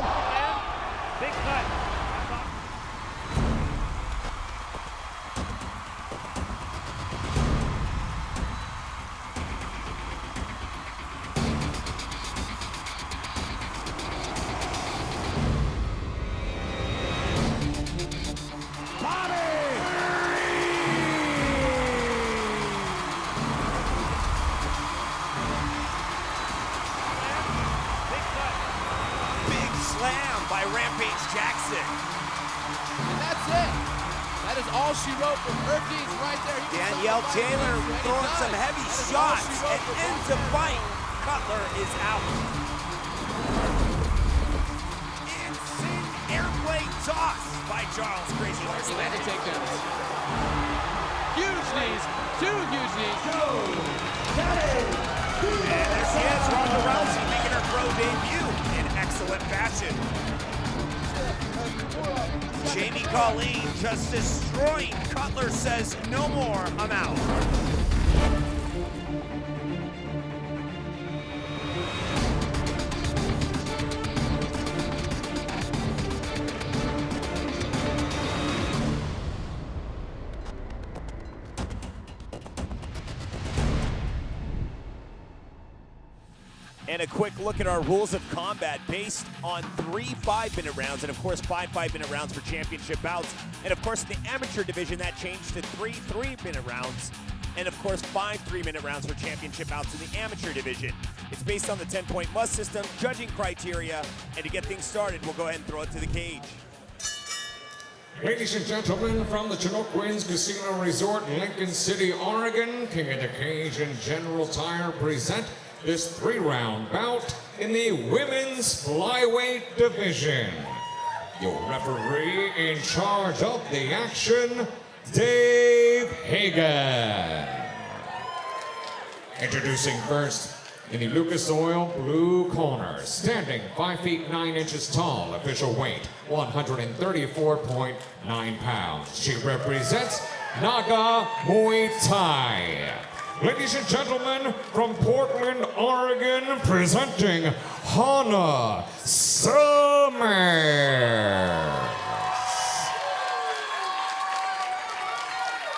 on! Big cut. Rampage Jackson. And that's it. That is all she wrote from Hercules right there. Danielle Taylor throwing some heavy shots and ends the fight. Cutler is out. Insane airplane toss by Charles Krazy. Landed takedowns. Huge knees. Two huge knees. And there she is, Ronda Rousey making her pro debut in excellent fashion. Jamie Colleen just destroying. Cutler says, no more, I'm out. And a quick look at our rules of combat based on 3 5-minute rounds and, of course, 5 5-minute rounds for championship bouts. And, of course, in the amateur division, that changed to 3 3-minute rounds. And, of course, 5 3-minute rounds for championship bouts in the amateur division. It's based on the 10-point must system, judging criteria. And to get things started, we'll go ahead and throw it to the cage. Ladies and gentlemen, from the Chinook Winds Casino Resort, Lincoln City, Oregon, King of the Cage and General Tire present this 3-round bout in the women's flyweight division. Your referee in charge of the action, Dave Hagan. Introducing first, in the Lucas Oil blue corner, standing 5 feet 9 inches tall, official weight 134.9 pounds. She represents Naga Muay Thai. Ladies and gentlemen, from Portland, Oregon, presenting Hannah Summers.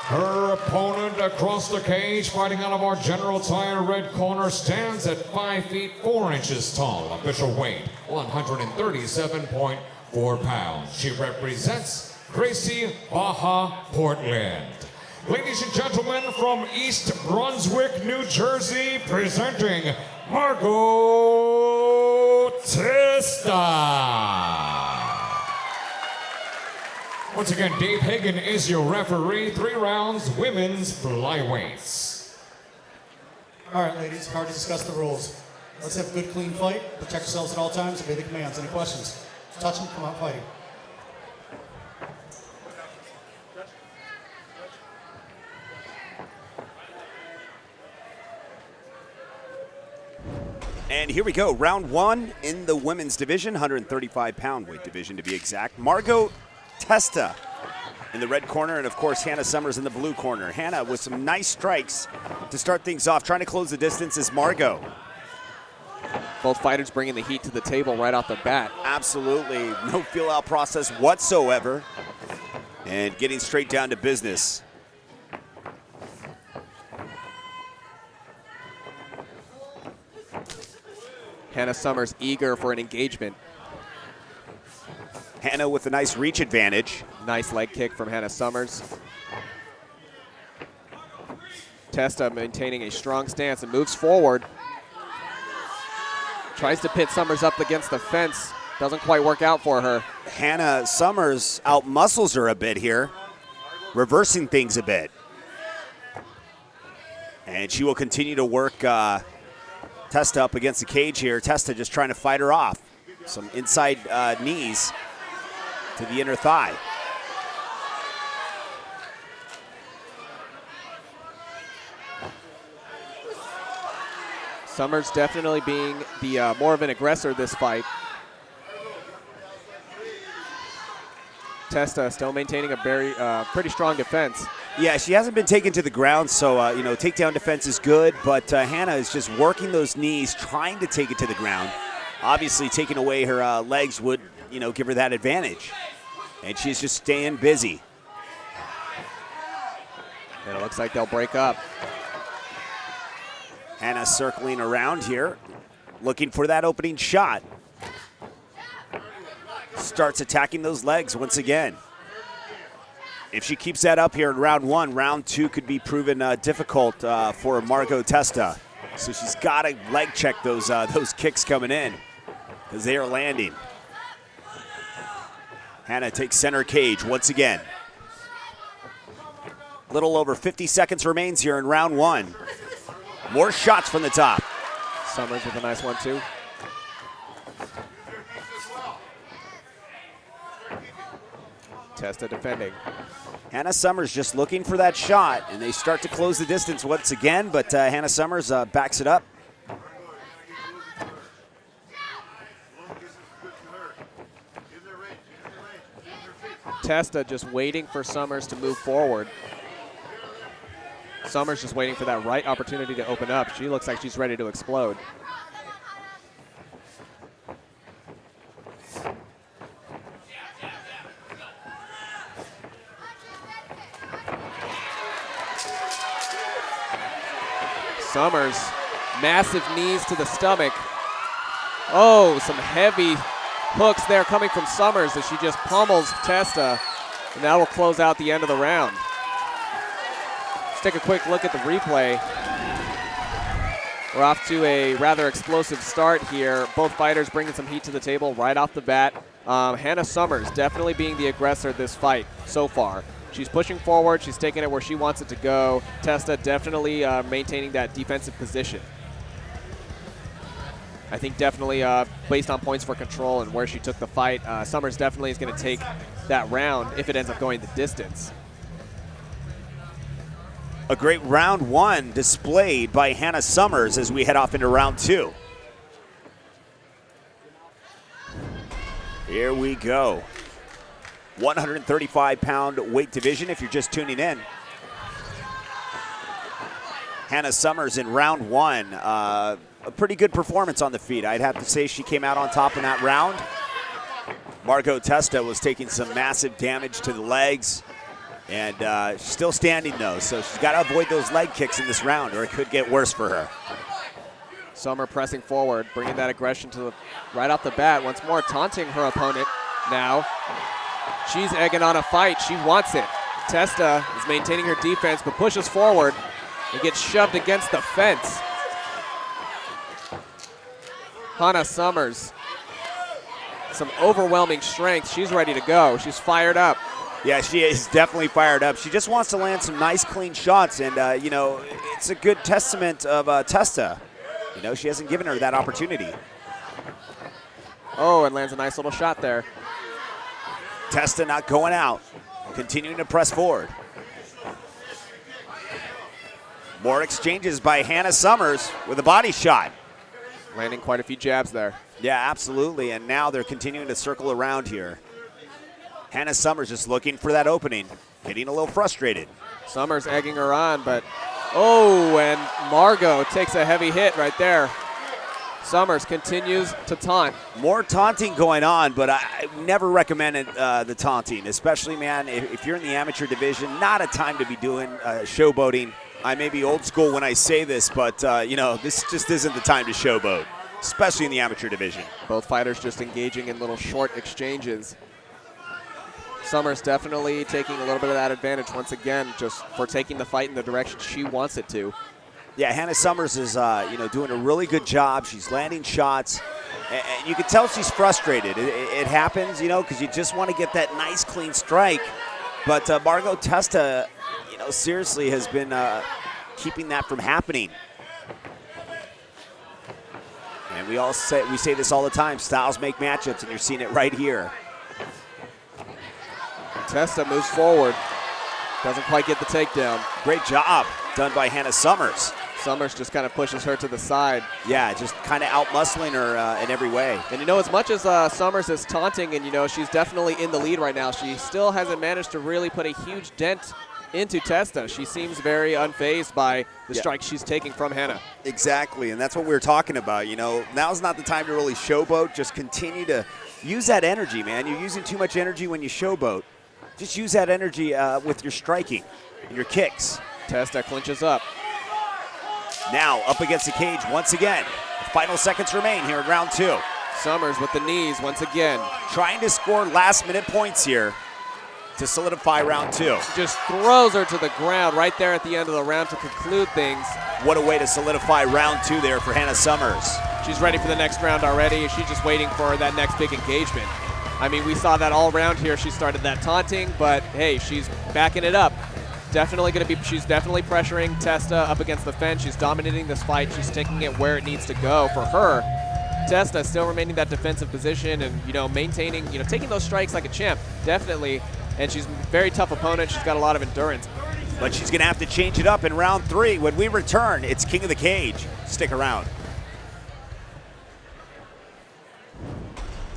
Her opponent across the cage, fighting out of our General Tire red corner, stands at 5 feet 4 inches tall, official weight 137.4 pounds. She represents Gracie Baja Portland. Ladies and gentlemen, from East Brunswick, New Jersey, presenting Margot Testa. Once again, Dave Hagan is your referee. 3 rounds, women's flyweights. All right, ladies, hard to discuss the rules. Let's have a good, clean fight. Protect yourselves at all times. Obey the commands. Any questions? Touch them, come out fighting. And here we go, round 1 in the women's division, 135-pound weight division to be exact. Margot Testa in the red corner, and of course Hannah Summers in the blue corner. Hannah with some nice strikes to start things off, trying to close the distance is Margot. Both fighters bringing the heat to the table right off the bat. Absolutely, no feel-out process whatsoever, and getting straight down to business. Hannah Summers eager for an engagement. Hannah with a nice reach advantage. Nice leg kick from Hannah Summers. Testa maintaining a strong stance and moves forward. Tries to pit Summers up against the fence. Doesn't quite work out for her. Hannah Summers out-muscles her a bit here, reversing things a bit. And she will continue to work Testa up against the cage here. Testa just trying to fight her off. Some inside knees to the inner thigh. Summers definitely being the more of an aggressor this fight. Testa still maintaining a very pretty strong defense. Yeah, she hasn't been taken to the ground, so takedown defense is good, but Hannah is just working those knees, trying to take it to the ground. Obviously, taking away her legs would, give her that advantage. And she's just staying busy. And it looks like they'll break up. Hannah circling around here, looking for that opening shot. Starts attacking those legs once again. If she keeps that up here in round 1, round 2 could be proven difficult for Margot Testa. So she's got to leg check those kicks coming in because they are landing. Hannah takes center cage once again. Little over 50 seconds remains here in round 1. More shots from the top. Summers with a nice one, too. Testa defending. Hannah Summers just looking for that shot, and they start to close the distance once again, but Hannah Summers backs it up. Testa just waiting for Summers to move forward. Summers just waiting for that right opportunity to open up. She looks like she's ready to explode. Summers, massive knees to the stomach. Oh, some heavy hooks there coming from Summers as she just pummels Testa. And that will close out the end of the round. Let's take a quick look at the replay. We're off to a rather explosive start here. Both fighters bringing some heat to the table right off the bat. Hannah Summers definitely being the aggressor this fight so far. She's pushing forward. She's taking it where she wants it to go. Testa definitely maintaining that defensive position. I think definitely based on points for control and where she took the fight, Summers definitely is going to take that round if it ends up going the distance. A great round 1 displayed by Hannah Summers as we head off into round 2. Here we go. 135-pound weight division if you're just tuning in. Hannah Summers in round 1. A pretty good performance on the feet. I'd have to say she came out on top in that round. Margot Testa was taking some massive damage to the legs. And she's still standing, though, so she's got to avoid those leg kicks in this round, or it could get worse for her. Summer pressing forward, bringing that aggression to the right off the bat. Once more, taunting her opponent now. She's egging on a fight. She wants it. Testa is maintaining her defense, but pushes forward and gets shoved against the fence. Hannah Summers, some overwhelming strength. She's ready to go. She's fired up. Yeah, she is definitely fired up. She just wants to land some nice, clean shots, and, it's a good testament of Testa. She hasn't given her that opportunity. Oh, and lands a nice little shot there. Testa not going out, continuing to press forward. More exchanges by Hannah Summers with a body shot. Landing quite a few jabs there. Yeah, absolutely, and now they're continuing to circle around here. Hannah Summers just looking for that opening, getting a little frustrated. Summers egging her on, but oh, and Margot takes a heavy hit right there. Summers continues to taunt. More taunting going on, but I never recommended the taunting, especially, man, if you're in the amateur division, not a time to be doing showboating. I may be old school when I say this, but, this just isn't the time to showboat, especially in the amateur division. Both fighters just engaging in little short exchanges. Summers definitely taking a little bit of that advantage once again, just for taking the fight in the direction she wants it to. Yeah, Hannah Summers is, doing a really good job. She's landing shots, and you can tell she's frustrated. It happens, because you just want to get that nice, clean strike. But Margot Testa, seriously has been keeping that from happening. And we say this all the time: styles make matchups, and you're seeing it right here. Testa moves forward. Doesn't quite get the takedown. Great job done by Hannah Summers. Summers just kind of pushes her to the side. Yeah, just kind of out-muscling her in every way. And, as much as Summers is taunting and, she's definitely in the lead right now, she still hasn't managed to really put a huge dent into Testa. She seems very unfazed by the strikes she's taking from Hannah. Exactly, and that's what we were talking about. You know, now's not the time to really showboat. Just continue to use that energy, man. You're using too much energy when you showboat. Just use that energy with your striking and your kicks. Testa clinches up. Now up against the cage once again. Final seconds remain here in round 2. Summers with the knees once again. Trying to score last-minute points here to solidify round 2. Just throws her to the ground right there at the end of the round to conclude things. What a way to solidify round 2 there for Hannah Summers. She's ready for the next round already. She's just waiting for that next big engagement. I mean, we saw that all round here. She started that taunting, but hey, she's backing it up. She's definitely pressuring Testa up against the fence. She's dominating this fight. She's taking it where it needs to go for her. Testa still remaining that defensive position and, you know, maintaining, you know, taking those strikes like a champ, definitely. And she's a very tough opponent. She's got a lot of endurance. But she's going to have to change it up in round 3. When we return, it's King of the Cage. Stick around.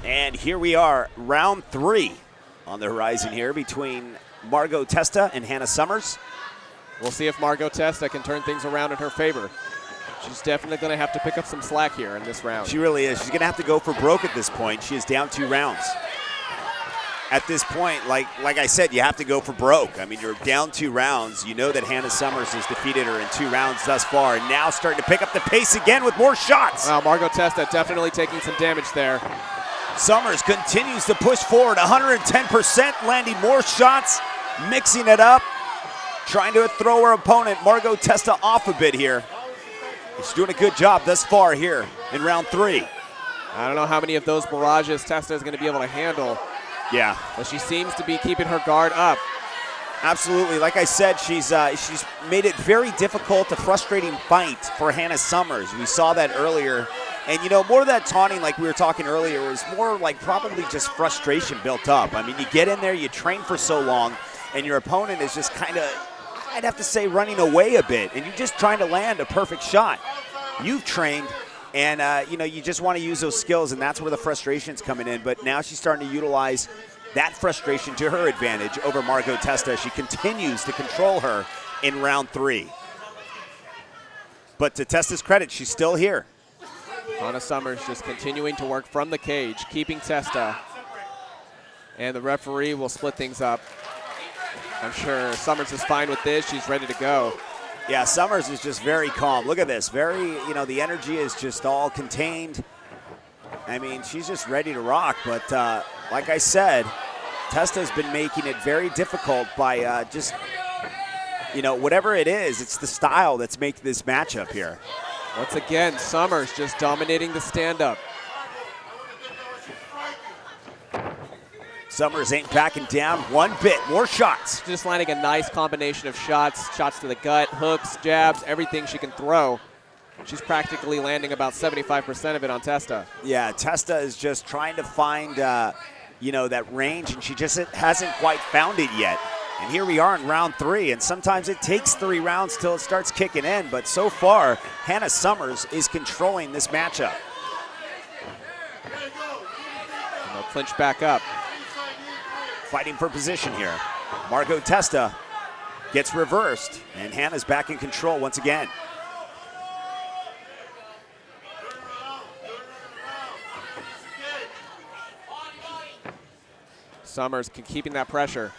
And here we are, round 3 on the horizon here between Margot Testa and Hannah Summers. We'll see if Margot Testa can turn things around in her favor. She's definitely going to have to pick up some slack here in this round. She really is. She's going to have to go for broke at this point. She is down 2 rounds. At this point, like I said, you have to go for broke. I mean, you're down 2 rounds. You know that Hannah Summers has defeated her in 2 rounds thus far, and now starting to pick up the pace again with more shots. Wow, Margot Testa definitely taking some damage there. Summers continues to push forward, 110%, landing more shots, mixing it up, trying to throw her opponent, Margot Testa, off a bit here. She's doing a good job thus far here in round 3. I don't know how many of those barrages Testa is going to be able to handle. Yeah. But she seems to be keeping her guard up. Absolutely. Like I said, she's made it very difficult, a frustrating fight for Hannah Summers. We saw that earlier. And, you know, more of that taunting, like we were talking earlier, was more like probably just frustration built up. I mean, you get in there, you train for so long, and your opponent is just kind of, I'd have to say, running away a bit, and you're just trying to land a perfect shot. You've trained, and, you know, you just want to use those skills, and that's where the frustration's coming in. But now she's starting to utilize that frustration to her advantage over Margot Testa. She continues to control her in round 3. But to Testa's credit, she's still here. Hannah Summers just continuing to work from the cage, keeping Testa. And the referee will split things up. I'm sure Summers is fine with this. She's ready to go. Yeah, Summers is just very calm. Look at this. Very, you know, the energy is just all contained. I mean, she's just ready to rock. But like I said, Testa's been making it very difficult by just, you know, whatever it is, it's the style that's making this matchup here. Once again, Summers just dominating the stand-up. Summers ain't backing down one bit. More shots. Just landing a nice combination of shots, shots to the gut, hooks, jabs, everything she can throw. She's practically landing about 75% of it on Testa. Yeah, Testa is just trying to find, you know, that range, and she just hasn't quite found it yet. And here we are in round 3, and sometimes it takes 3 rounds till it starts kicking in, but so far, Hannah Summers is controlling this matchup. And they'll clinch back up. Fighting for position here. Margot Testa gets reversed, and Hannah's back in control once again. Summers keeping that pressure.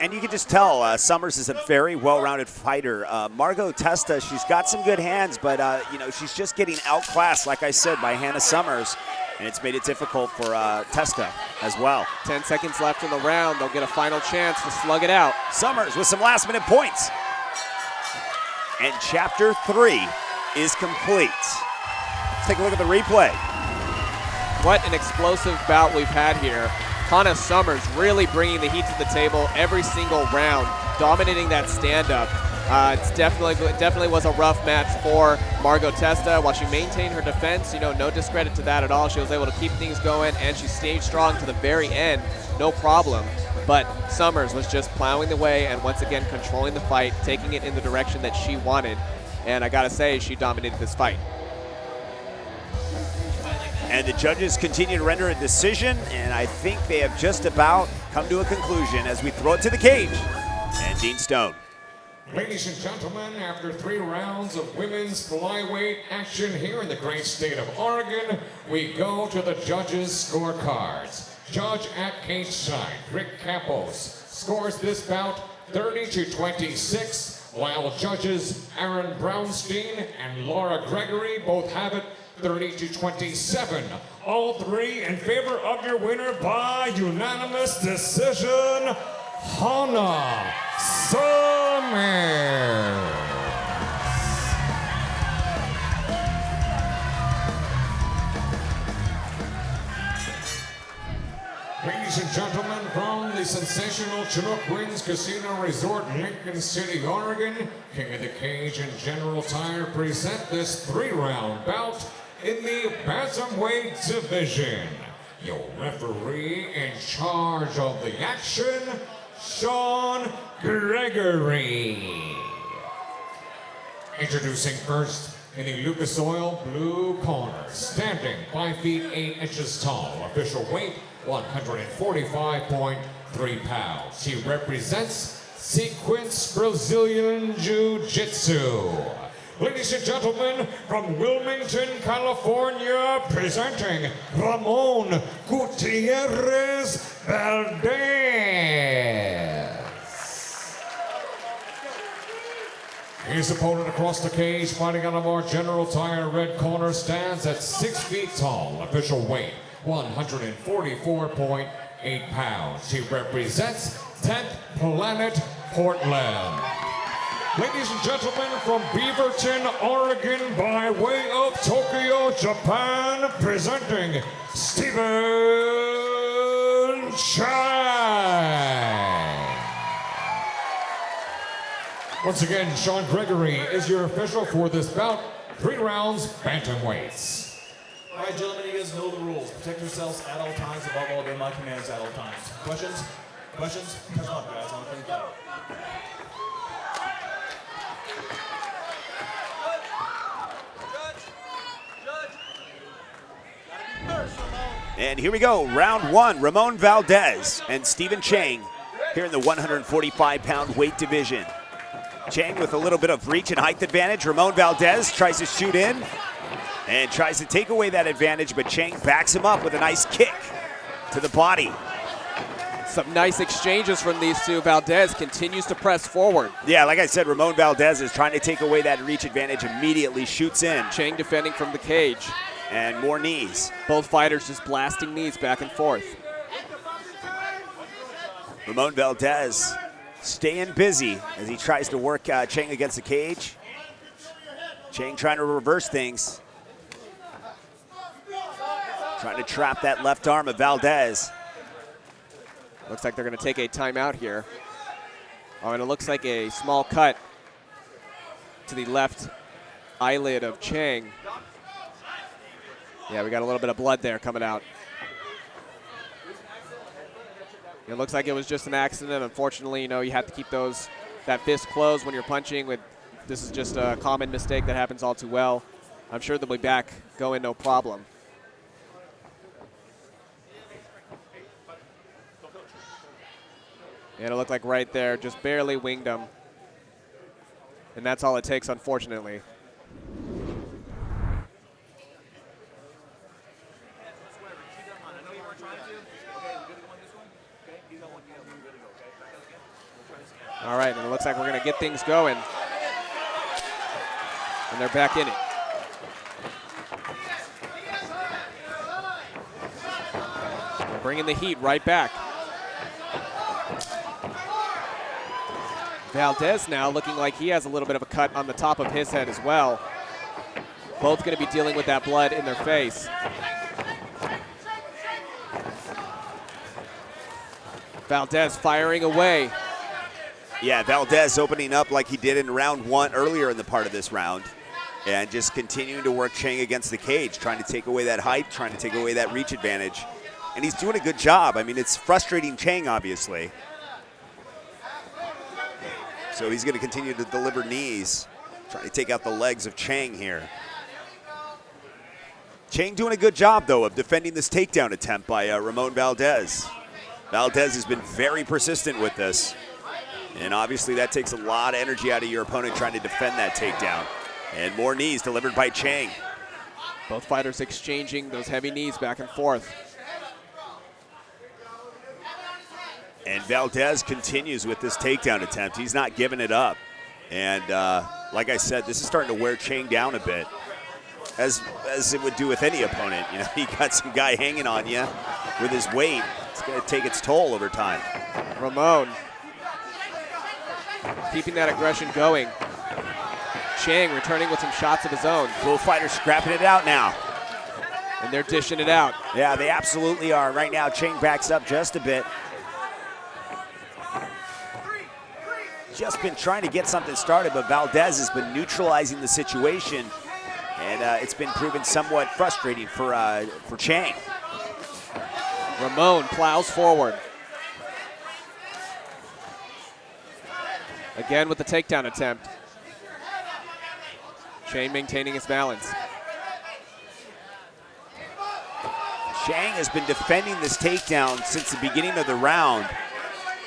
And you can just tell Summers is a very well-rounded fighter. Margot Testa, she's got some good hands, but you know, she's just getting outclassed, like I said, by Hannah Summers, and it's made it difficult for Testa as well. 10 seconds left in the round. They'll get a final chance to slug it out. Summers with some last-minute points. And Chapter 3 is complete. Let's take a look at the replay. What an explosive bout we've had here. Hannah Summers really bringing the heat to the table every single round, dominating that stand-up. It definitely was a rough match for Margot Testa. While she maintained her defense, you know, no discredit to that at all. She was able to keep things going, and she stayed strong to the very end, no problem. But Summers was just plowing the way and once again controlling the fight, taking it in the direction that she wanted. And I gotta say, she dominated this fight. And the judges continue to render a decision, and I think they have just about come to a conclusion as we throw it to the cage. 15 stone. Ladies and gentlemen, after 3 rounds of women's flyweight action here in the great state of Oregon, we go to the judges' scorecards. Judge at cage side, Rick Campos, scores this bout 30-26, while judges Aaron Brownstein and Laura Gregory both have it 30-27. All 3 in favor of your winner by unanimous decision, Hannah Summers. Ladies and gentlemen, from the sensational Chinook Winds Casino Resort, Lincoln City, Oregon, King of the Cage and General Tire present this 3-round bout in the bantamweight division. Your referee in charge of the action, Sean Gregory. Introducing first in the Lucas Oil blue corner, standing 5 feet 8 inches tall, official weight 145.3 pounds. He represents Sequence Brazilian Jiu-Jitsu. Ladies and gentlemen, from Wilmington, California, presenting Ramon Gutierrez Valdez. His opponent across the cage, fighting out of our General Tire red corner, stands at 6 feet tall, official weight 144.8 pounds. He represents 10th Planet Portland. Ladies and gentlemen, from Beaverton, Oregon, by way of Tokyo, Japan, presenting Stephen Chang. Once again, Sean Gregory is your official for this bout. 3 rounds, bantamweights. All right, gentlemen, you guys know the rules. Protect yourselves at all times. Above all, obey my commands at all times. Questions? Questions? Come on, guys. On the clean fight. And here we go, round 1, Ramon Valdez and Stephen Chang here in the 145-pound weight division. Chang with a little bit of reach and height advantage. Ramon Valdez tries to shoot in and tries to take away that advantage, but Chang backs him up with a nice kick to the body. Some nice exchanges from these two. Valdez continues to press forward. Yeah, like I said, Ramon Valdez is trying to take away that reach advantage, immediately shoots in. Chang defending from the cage. And more knees. Both fighters just blasting knees back and forth. Ramon Valdez staying busy as he tries to work Chang against the cage. Chang trying to reverse things. Trying to trap that left arm of Valdez. Looks like they're going to take a timeout here. Oh, and it looks like a small cut to the left eyelid of Chang. Yeah, we got a little bit of blood there coming out. It looks like it was just an accident. Unfortunately, you know, you have to keep that fist closed when you're punching. This is just a common mistake that happens all too well. I'm sure they'll be back going no problem. And it looked like right there, just barely winged him. And that's all it takes, unfortunately. All right, and it looks like we're going to get things going. And they're back in it. They're bringing the heat right back. Valdez now looking like he has a little bit of a cut on the top of his head as well. Both going to be dealing with that blood in their face. Valdez firing away. Yeah, Valdez opening up like he did in round 1 earlier in the part of this round. And just continuing to work Chang against the cage, trying to take away that height, trying to take away that reach advantage. And he's doing a good job. I mean, it's frustrating Chang, obviously. So he's going to continue to deliver knees, trying to take out the legs of Chang here. Chang doing a good job, though, of defending this takedown attempt by Ramon Valdez. Valdez has been very persistent with this. And obviously that takes a lot of energy out of your opponent trying to defend that takedown. And more knees delivered by Chang. Both fighters exchanging those heavy knees back and forth. And Valdez continues with this takedown attempt. He's not giving it up. And like I said, this is starting to wear Chang down a bit, as it would do with any opponent. You know, you got some guy hanging on you with his weight. It's going to take its toll over time. Ramon keeping that aggression going. Chang returning with some shots of his own. Both fighters scrapping it out now. And they're dishing it out. Yeah, they absolutely are. Right now, Chang backs up just a bit. Just been trying to get something started, but Valdez has been neutralizing the situation, and it's been proven somewhat frustrating for Chang. Ramon plows forward. Again with the takedown attempt. Chang maintaining his balance. Chang has been defending this takedown since the beginning of the round.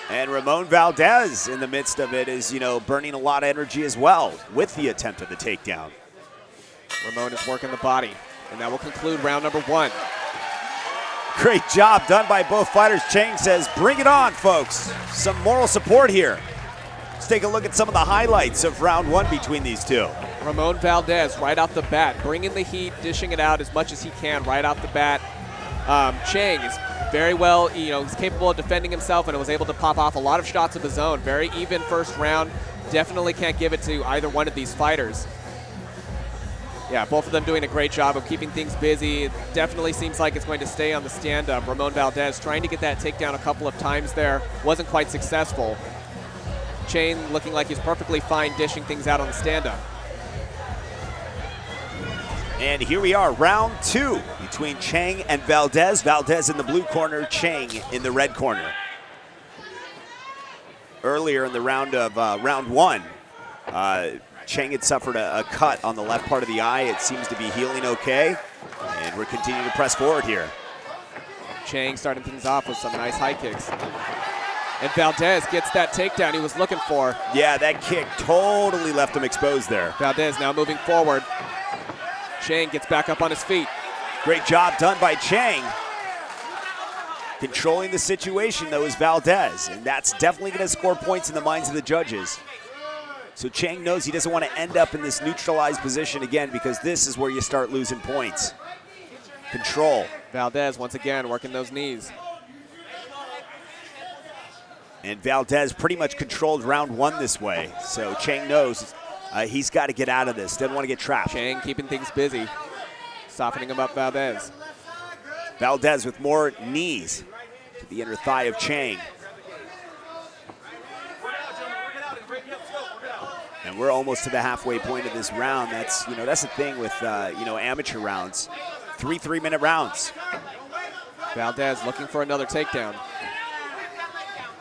And Ramon Valdez in the midst of it is, you know, burning a lot of energy as well with the attempt of the takedown. Ramon is working the body, and that will conclude round number 1. Great job done by both fighters. Chang says, bring it on, folks. Some moral support here. Let's take a look at some of the highlights of round 1 between these two. Ramon Valdez right off the bat, bringing the heat, dishing it out as much as he can right off the bat. Chang is very well, you know, he's capable of defending himself and was able to pop off a lot of shots of his own. Very even first round. Definitely can't give it to either one of these fighters. Yeah, both of them doing a great job of keeping things busy. It definitely seems like it's going to stay on the stand-up. Ramon Valdez trying to get that takedown a couple of times there. Wasn't quite successful. Chang looking like he's perfectly fine dishing things out on the stand-up. And here we are, round 2 between Chang and Valdez. Valdez in the blue corner, Chang in the red corner. Earlier in the round of round 1, Chang had suffered a cut on the left part of the eye. It seems to be healing okay, and we're continuing to press forward here. Chang starting things off with some nice high kicks. And Valdez gets that takedown he was looking for. Yeah, that kick totally left him exposed there. Valdez now moving forward. Chang gets back up on his feet. Great job done by Chang. Controlling the situation, though, is Valdez, and that's definitely going to score points in the minds of the judges. So Chang knows he doesn't want to end up in this neutralized position again, because this is where you start losing points. Control. Valdez once again working those knees. And Valdez pretty much controlled round 1 this way, so Chang knows he's got to get out of this. Doesn't want to get trapped. Chang keeping things busy, softening him up Valdez. Valdez with more knees to the inner thigh of Chang. And we're almost to the halfway point of this round. That's, you know, that's the thing with, you know, amateur rounds. 3 3-minute rounds. Valdez looking for another takedown.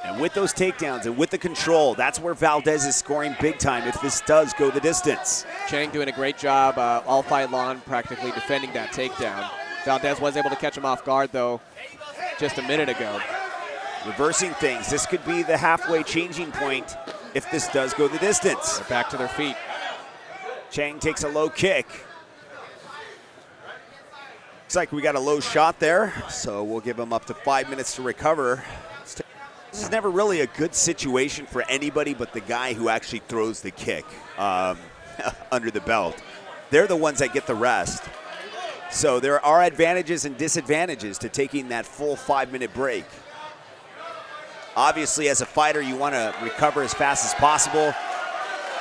And with those takedowns and with the control, that's where Valdez is scoring big time if this does go the distance. Chang doing a great job all fight long practically defending that takedown. Valdez was able to catch him off guard, though, just a minute ago. Reversing things. This could be the halfway changing point if this does go the distance. They're back to their feet. Chang takes a low kick. Looks like we got a low shot there, so we'll give him up to 5 minutes to recover. This is never really a good situation for anybody but the guy who actually throws the kick under the belt. They're the ones that get the rest. So there are advantages and disadvantages to taking that full 5-minute break. Obviously, as a fighter, you want to recover as fast as possible,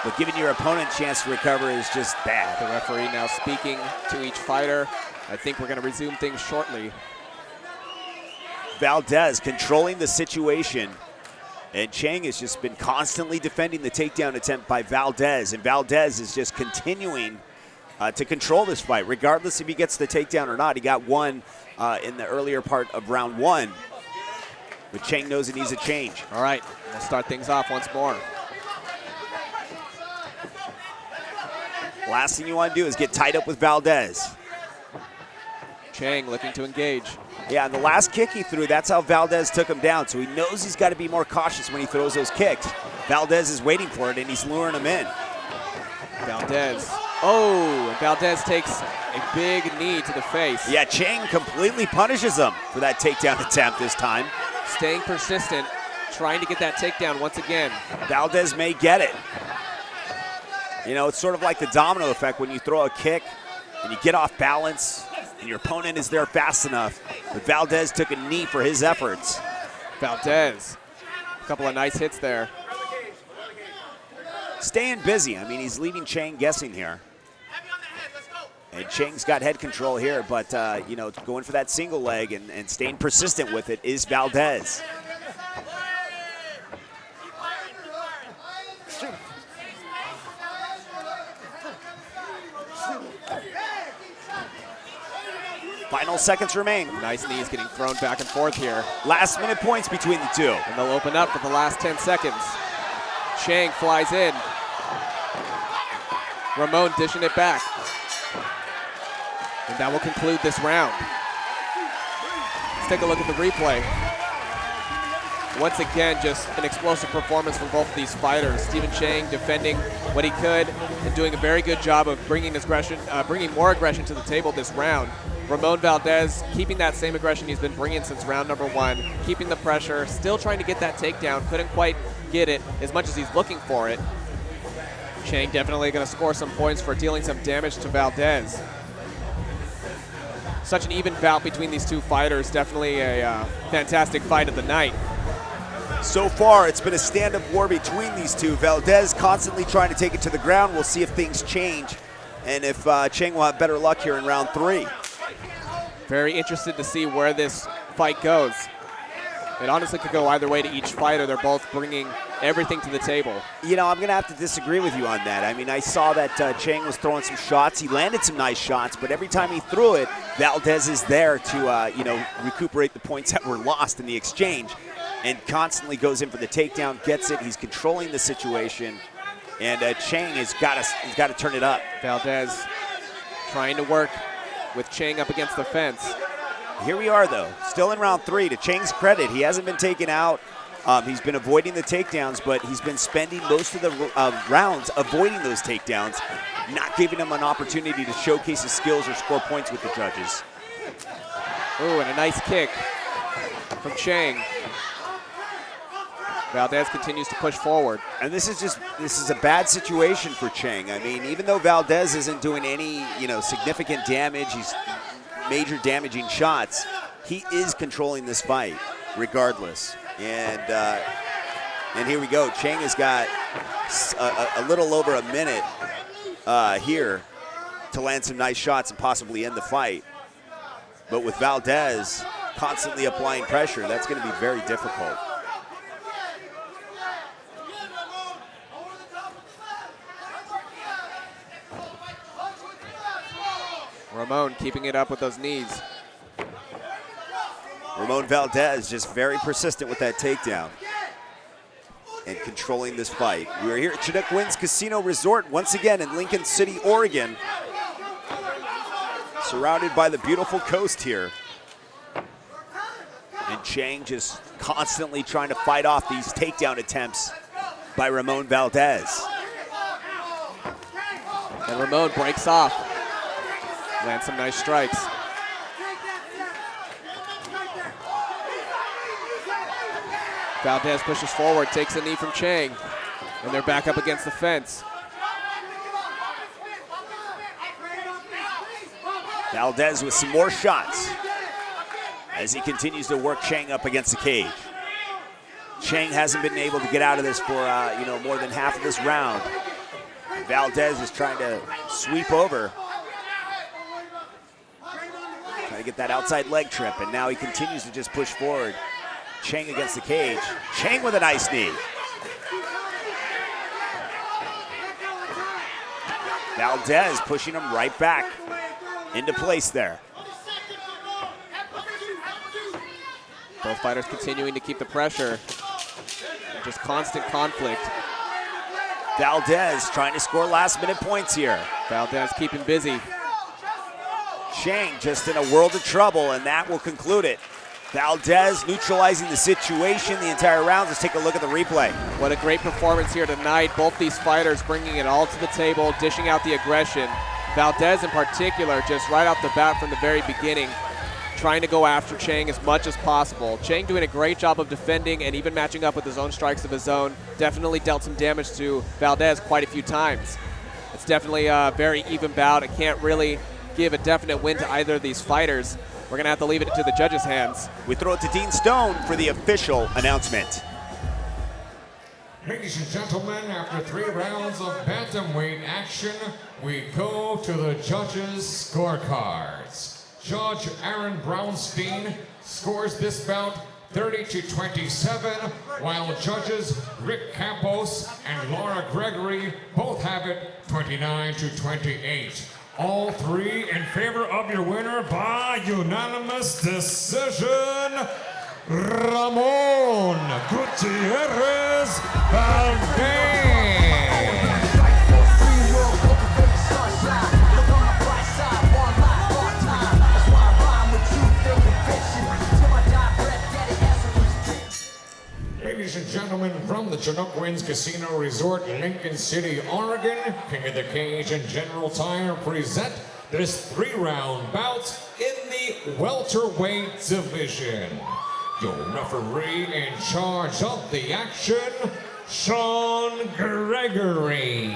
but giving your opponent a chance to recover is just bad. The referee now speaking to each fighter. I think we're going to resume things shortly. Valdez controlling the situation, and Chang has just been constantly defending the takedown attempt by Valdez, and Valdez is just continuing to control this fight, regardless if he gets the takedown or not. He got one in the earlier part of round 1, but Chang knows he needs a change. All right, we'll start things off once more. Last thing you want to do is get tied up with Valdez. Chang looking to engage. Yeah, and the last kick he threw, that's how Valdez took him down. So he knows he's got to be more cautious when he throws those kicks. Valdez is waiting for it, and he's luring him in. Valdez. Oh, and Valdez takes a big knee to the face. Yeah, Chang completely punishes him for that takedown attempt this time. Staying persistent, trying to get that takedown once again. Valdez may get it. You know, it's sort of like the domino effect when you throw a kick and you get off balance and your opponent is there fast enough. But Valdez took a knee for his efforts. Valdez, a couple of nice hits there. Staying busy. I mean, he's leaving Chang guessing here. And Chang's got head control here, but, you know, going for that single leg and staying persistent with it is Valdez. Final seconds remain. Nice knees getting thrown back and forth here. Last minute points between the two. And they'll open up for the last 10 seconds. Chang flies in. Ramon dishing it back. And that will conclude this round. Let's take a look at the replay. Once again, just an explosive performance from both of these fighters. Stephen Chang defending what he could and doing a very good job of bringing more aggression to the table this round. Ramon Valdez keeping that same aggression he's been bringing since round number 1, keeping the pressure, still trying to get that takedown, couldn't quite get it as much as he's looking for it. Chang definitely going to score some points for dealing some damage to Valdez. Such an even bout between these two fighters, definitely a fantastic fight of the night. So far, it's been a stand-up war between these two. Valdez constantly trying to take it to the ground. We'll see if things change and if Chang will have better luck here in round 3. Very interested to see where this fight goes. It honestly could go either way to each fighter. They're both bringing everything to the table. You know, I'm going to have to disagree with you on that. I mean, I saw that Chang was throwing some shots. He landed some nice shots, but every time he threw it, Valdez is there to, you know, recuperate the points that were lost in the exchange and constantly goes in for the takedown, gets it. He's controlling the situation, and Chang has got to turn it up. Valdez trying to work with Chang up against the fence. Here we are, though, still in round 3. To Chang's credit, he hasn't been taken out. He's been avoiding the takedowns, but he's been spending most of the rounds avoiding those takedowns, not giving him an opportunity to showcase his skills or score points with the judges. Ooh, and a nice kick from Chang. Valdez continues to push forward. And this is a bad situation for Chang. I mean, even though Valdez isn't doing any, you know, significant damage, he's major damaging shots, he is controlling this fight regardless. And here we go. Chang has got a little over a minute here to land some nice shots and possibly end the fight. But with Valdez constantly applying pressure, that's going to be very difficult. Ramon keeping it up with those knees. Ramon Valdez just very persistent with that takedown and controlling this fight. We are here at Chinook Winds Casino Resort once again in Lincoln City, Oregon. Surrounded by the beautiful coast here. And Chang just constantly trying to fight off these takedown attempts by Ramon Valdez. And Ramon breaks off. Lands some nice strikes. Valdez pushes forward, takes a knee from Chang, and they're back up against the fence. Valdez with some more shots as he continues to work Chang up against the cage. Chang hasn't been able to get out of this for you know, more than half of this round. Valdez is trying to sweep over. Trying to get that outside leg trip, and now he continues to just push forward. Chang against the cage. Chang with a nice knee. Valdez pushing him right back into place there. Both fighters continuing to keep the pressure. Just constant conflict. Valdez trying to score last minute points here. Valdez keeping busy. Chang just in a world of trouble, and that will conclude it. Valdez neutralizing the situation the entire round. Let's take a look at the replay. What a great performance here tonight. Both these fighters bringing it all to the table, dishing out the aggression. Valdez in particular, just right off the bat from the very beginning, trying to go after Chang as much as possible. Chang doing a great job of defending and even matching up with his own strikes of his own. Definitely dealt some damage to Valdez quite a few times. It's definitely a very even bout. I can't really give a definite win to either of these fighters. We're going to have to leave it to the judges' hands. We throw it to Dean Stone for the official announcement. Ladies and gentlemen, after 3 rounds of bantamweight action, we go to the judges' scorecards. Judge Aaron Brownstein scores this bout 30-27, while judges Rick Campos and Laura Gregory both have it 29-28. All 3 in favor of your winner by unanimous decision, Ramon Gutierrez Valdez. Ladies and gentlemen, from the Chinook Winds Casino Resort, Lincoln City, Oregon, King of the Cage and General Tire present this 3-round bout in the welterweight division. Your referee in charge of the action, Sean Gregory.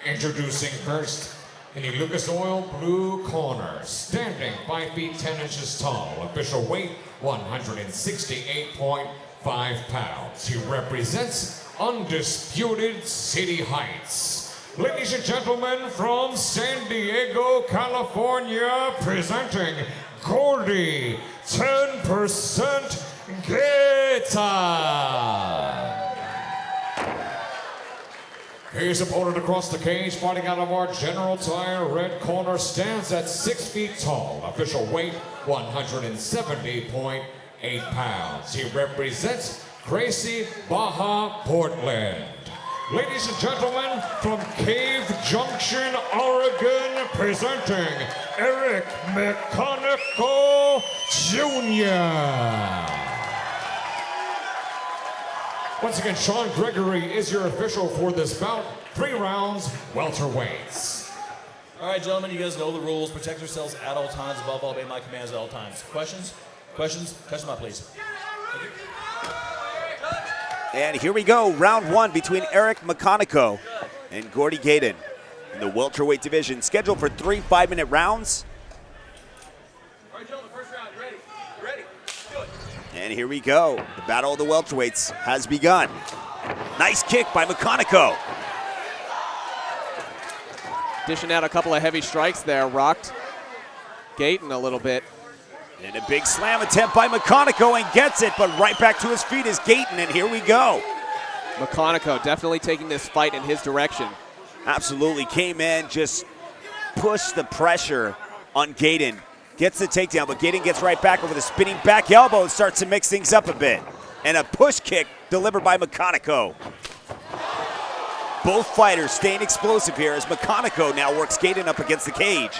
Introducing first, in the Lucas Oil blue corner, standing 5 feet 10 inches tall, official weight 168.5 pounds. He represents undisputed City Heights. Ladies and gentlemen, from San Diego, California, presenting Gordy 10% Guetta. His opponent across the cage, fighting out of our General Tire red corner, stands at 6 feet tall. Official weight 170.8 pounds. He represents Krazy, Baja, Portland. Ladies and gentlemen, from Cave Junction, Oregon, presenting Eric Mcconaughey Jr. Once again, Sean Gregory is your official for this bout. 3 rounds, welterweights. All right, gentlemen, you guys know the rules. Protect yourselves at all times. Above all, obey my commands at all times. Questions? Questions? Touch them up, please. And here we go, round 1 between Eric Mcconaughey and Gordy Gaydon in the welterweight division, scheduled for 3 5-minute rounds. All right, gentlemen, first round, ready? Ready? Do it. And here we go. The battle of the welterweights has begun. Nice kick by Mcconaughey. Dishing out a couple of heavy strikes there, rocked Gaydon a little bit. And a big slam attempt by Mcconaughey and gets it, but right back to his feet is Gaydon, and here we go. Mcconaughey definitely taking this fight in his direction. Absolutely, came in, just pushed the pressure on Gaydon. Gets the takedown, but Gaydon gets right back over the spinning back elbow and starts to mix things up a bit. And a push kick delivered by Mcconaughey. Both fighters staying explosive here as Mcconaughey now works Gaydon up against the cage.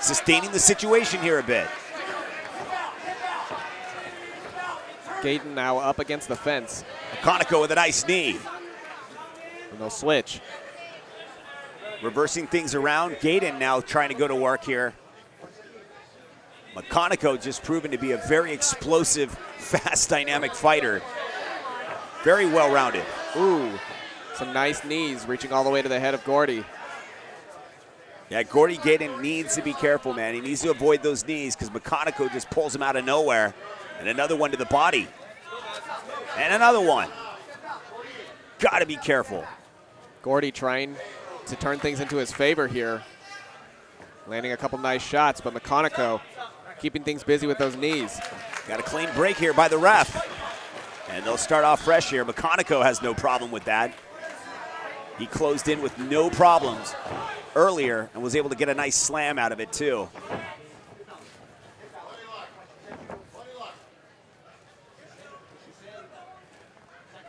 Sustaining the situation here a bit. Gaydon now up against the fence. Mcconaughey with a nice knee. And they'll switch. Reversing things around. Gaydon now trying to go to work here. Mcconaughey just proven to be a very explosive, fast, dynamic fighter. Very well-rounded. Ooh, some nice knees reaching all the way to the head of Gordy. Yeah, Gordy Gaydon needs to be careful, man. He needs to avoid those knees because Mcconaughey just pulls him out of nowhere. And another one to the body. And another one. Gotta be careful. Gordy trying to turn things into his favor here. Landing a couple nice shots, but Mcconaughey keeping things busy with those knees. Got a clean break here by the ref. And they'll start off fresh here. Mcconaughey has no problem with that. He closed in with no problems earlier and was able to get a nice slam out of it too.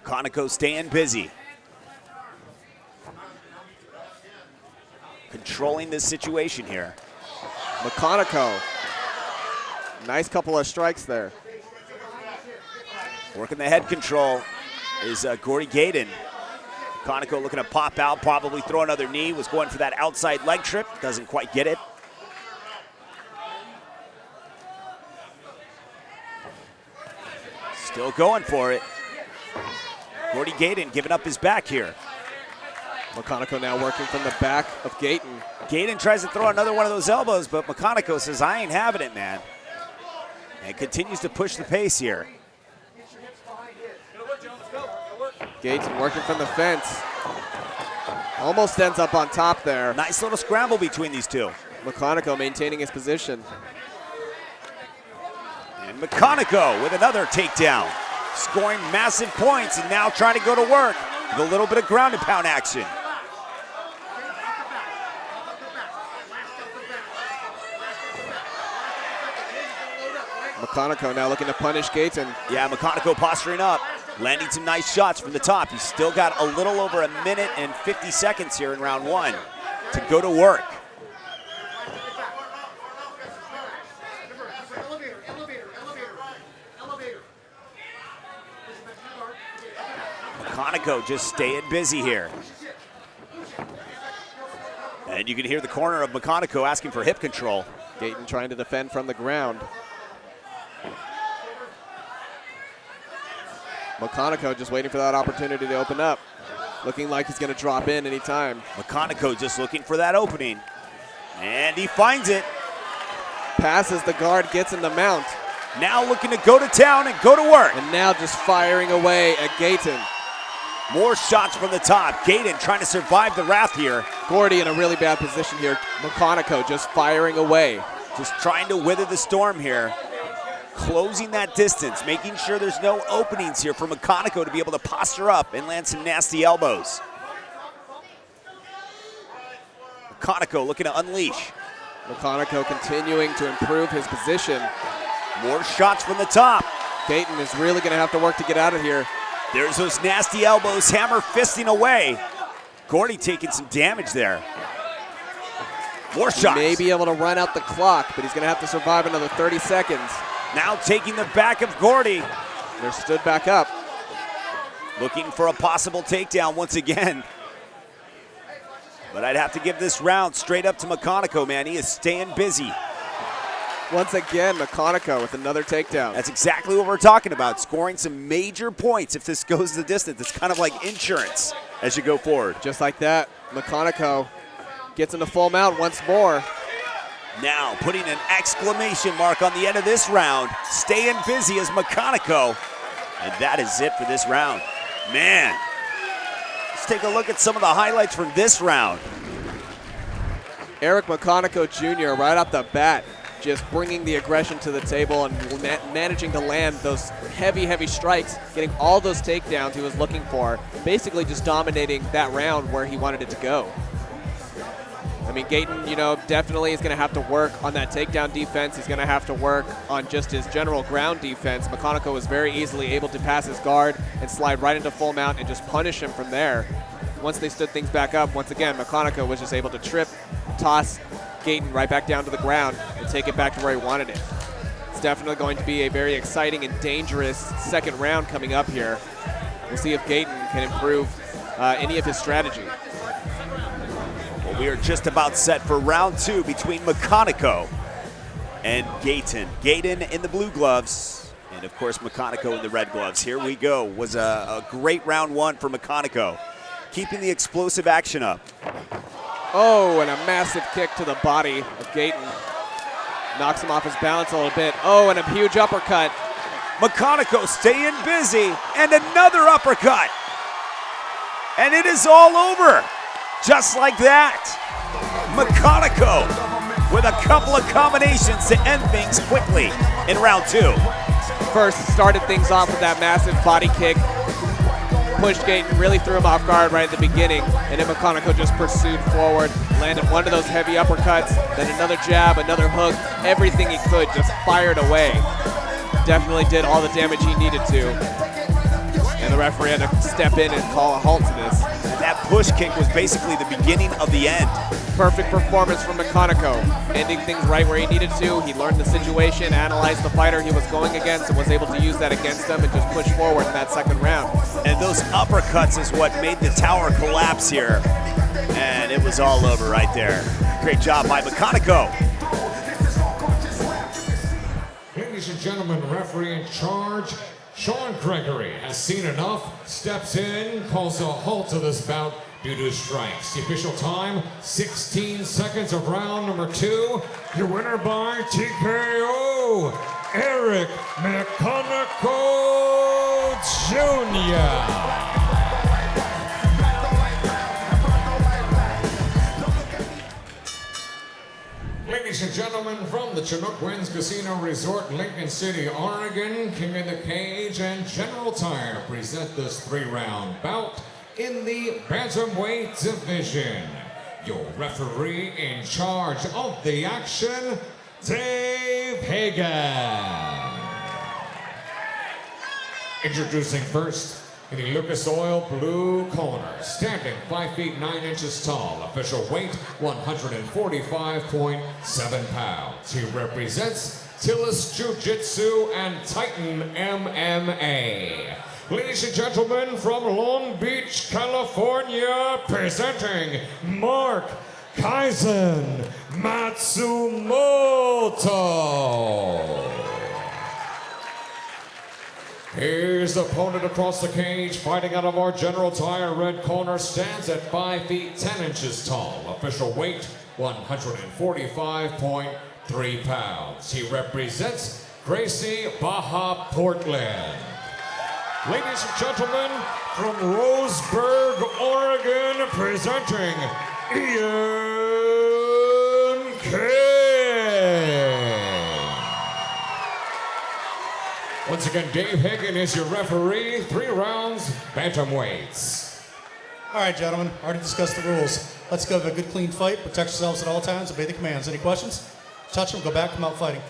Mcconaughey staying busy. controlling this situation here. McConaughey. Nice couple of strikes there. Working the head control is Gordy Gayton. McConaughey looking to pop out, probably throw another knee, was going for that outside leg trip, doesn't quite get it. Still going for it. Gordy Gayton giving up his back here. McConaughey now working from the back of Gayton. Gayton tries to throw another one of those elbows, but McConaughey says, I ain't having it, man. And continues to push the pace here. Gayton working from the fence. Almost ends up on top there. Nice little scramble between these two. McConaughey maintaining his position. And McConaughey with another takedown. Scoring massive points and now trying to go to work with a little bit of ground and pound action. McConaughey now looking to punish Gayton. Yeah, McConaughey posturing up, landing some nice shots from the top. He's still got a little over a minute and 50 seconds here in round one to go to work. McConaughey just staying busy here. And you can hear the corner of McConaughey asking for hip control. Gayton trying to defend from the ground. McConaughey just waiting for that opportunity to open up. Looking like he's going to drop in anytime. McConaughey just looking for that opening. And he finds it. Passes the guard, gets in the mount. Now looking to go to town and go to work. And now just firing away at Gayton. More shots from the top. Gayton trying to survive the wrath here. Gordy in a really bad position here. McConaughey just firing away. Just trying to weather the storm here. Closing that distance, making sure there's no openings here for McConaughey to be able to posture up and land some nasty elbows. McConaughey looking to unleash. McConaughey continuing to improve his position. More shots from the top. Gayton is really going to have to work to get out of here. There's those nasty elbows, hammer fisting away. Gordy taking some damage there. More shots. He may be able to run out the clock, but he's going to have to survive another 30 seconds. Now taking the back of Gordy. They're stood back up. Looking for a possible takedown once again. But I'd have to give this round straight up to McConaughey, man. He is staying busy. Once again, McConaughey with another takedown. That's exactly what we're talking about, scoring some major points if this goes the distance. It's kind of like insurance as you go forward. Just like that, McConaughey gets into full mount once more. Now putting an exclamation mark on the end of this round. Staying busy as McConaughey. And that is it for this round. Man, let's take a look at some of the highlights from this round. Eric McConaughey Jr. right off the bat, just bringing the aggression to the table and managing to land those heavy, heavy strikes, getting all those takedowns he was looking for, basically just dominating that round where he wanted it to go. I mean, Gayton, you know, definitely is going to have to work on that takedown defense. He's going to have to work on just his general ground defense. McConaughey was very easily able to pass his guard and slide right into full mount and just punish him from there. Once they stood things back up, once again, McConaughey was just able to trip, toss Gayton right back down to the ground and take it back to where he wanted it. It's definitely going to be a very exciting and dangerous second round coming up here. We'll see if Gayton can improve any of his strategy. Well, we are just about set for round two between McConaughey and Gayton. Gayton in the blue gloves, and of course McConaughey in the red gloves. Here we go. Was a great round one for McConaughey, keeping the explosive action up. Oh, and a massive kick to the body of Gayton. Knocks him off his balance a little bit. Oh, and a huge uppercut. McConaughey staying busy, and another uppercut. And it is all over, just like that. McConaughey with a couple of combinations to end things quickly in round two. First started things off with that massive body kick. Pushed Gayton, really threw him off guard right at the beginning, and then McConaughey just pursued forward, landed one of those heavy uppercuts, then another jab, another hook, everything he could, just fired away. Definitely did all the damage he needed to, and the referee had to step in and call a halt to this. That that push kick was basically the beginning of the end. Perfect performance from Mcconaughey, ending things right where he needed to. He learned the situation, analyzed the fighter he was going against, and was able to use that against him and just push forward in that second round. And those uppercuts is what made the tower collapse here. And it was all over right there. Great job by Mcconaughey. Ladies and gentlemen, referee in charge, Sean Gregory, has seen enough, steps in, calls a halt to this bout due to strikes. The official time, 16 seconds of round number 2. Your winner by TKO, Eric Mcconaughey Jr. Ladies and gentlemen, from the Chinook Winds Casino Resort, Lincoln City, Oregon, King of the Cage and General Tire present this 3-round bout in the bantamweight division. Your referee in charge of the action, Dave Hagan. Introducing first, in the Lucas Oil blue corner, standing 5 feet 9 inches tall, official weight 145.7 pounds. He represents Tillis Jiu-Jitsu and Titan MMA. Ladies and gentlemen, from Long Beach, California, presenting Mark Kaizen Matsumoto. His opponent across the cage, fighting out of our General Tire red corner, stands at 5 feet 10 inches tall. Official weight 145.3 pounds. He represents Krazy, Baja Portland. Ladies and gentlemen, from Roseburg, Oregon, presenting Ian King. Once again, Dave Hagan is your referee. 3 rounds, bantamweights. All right, gentlemen, already discussed the rules. Let's go have a good, clean fight. Protect yourselves at all times. Obey the commands. Any questions? Touch them, go back, come out fighting.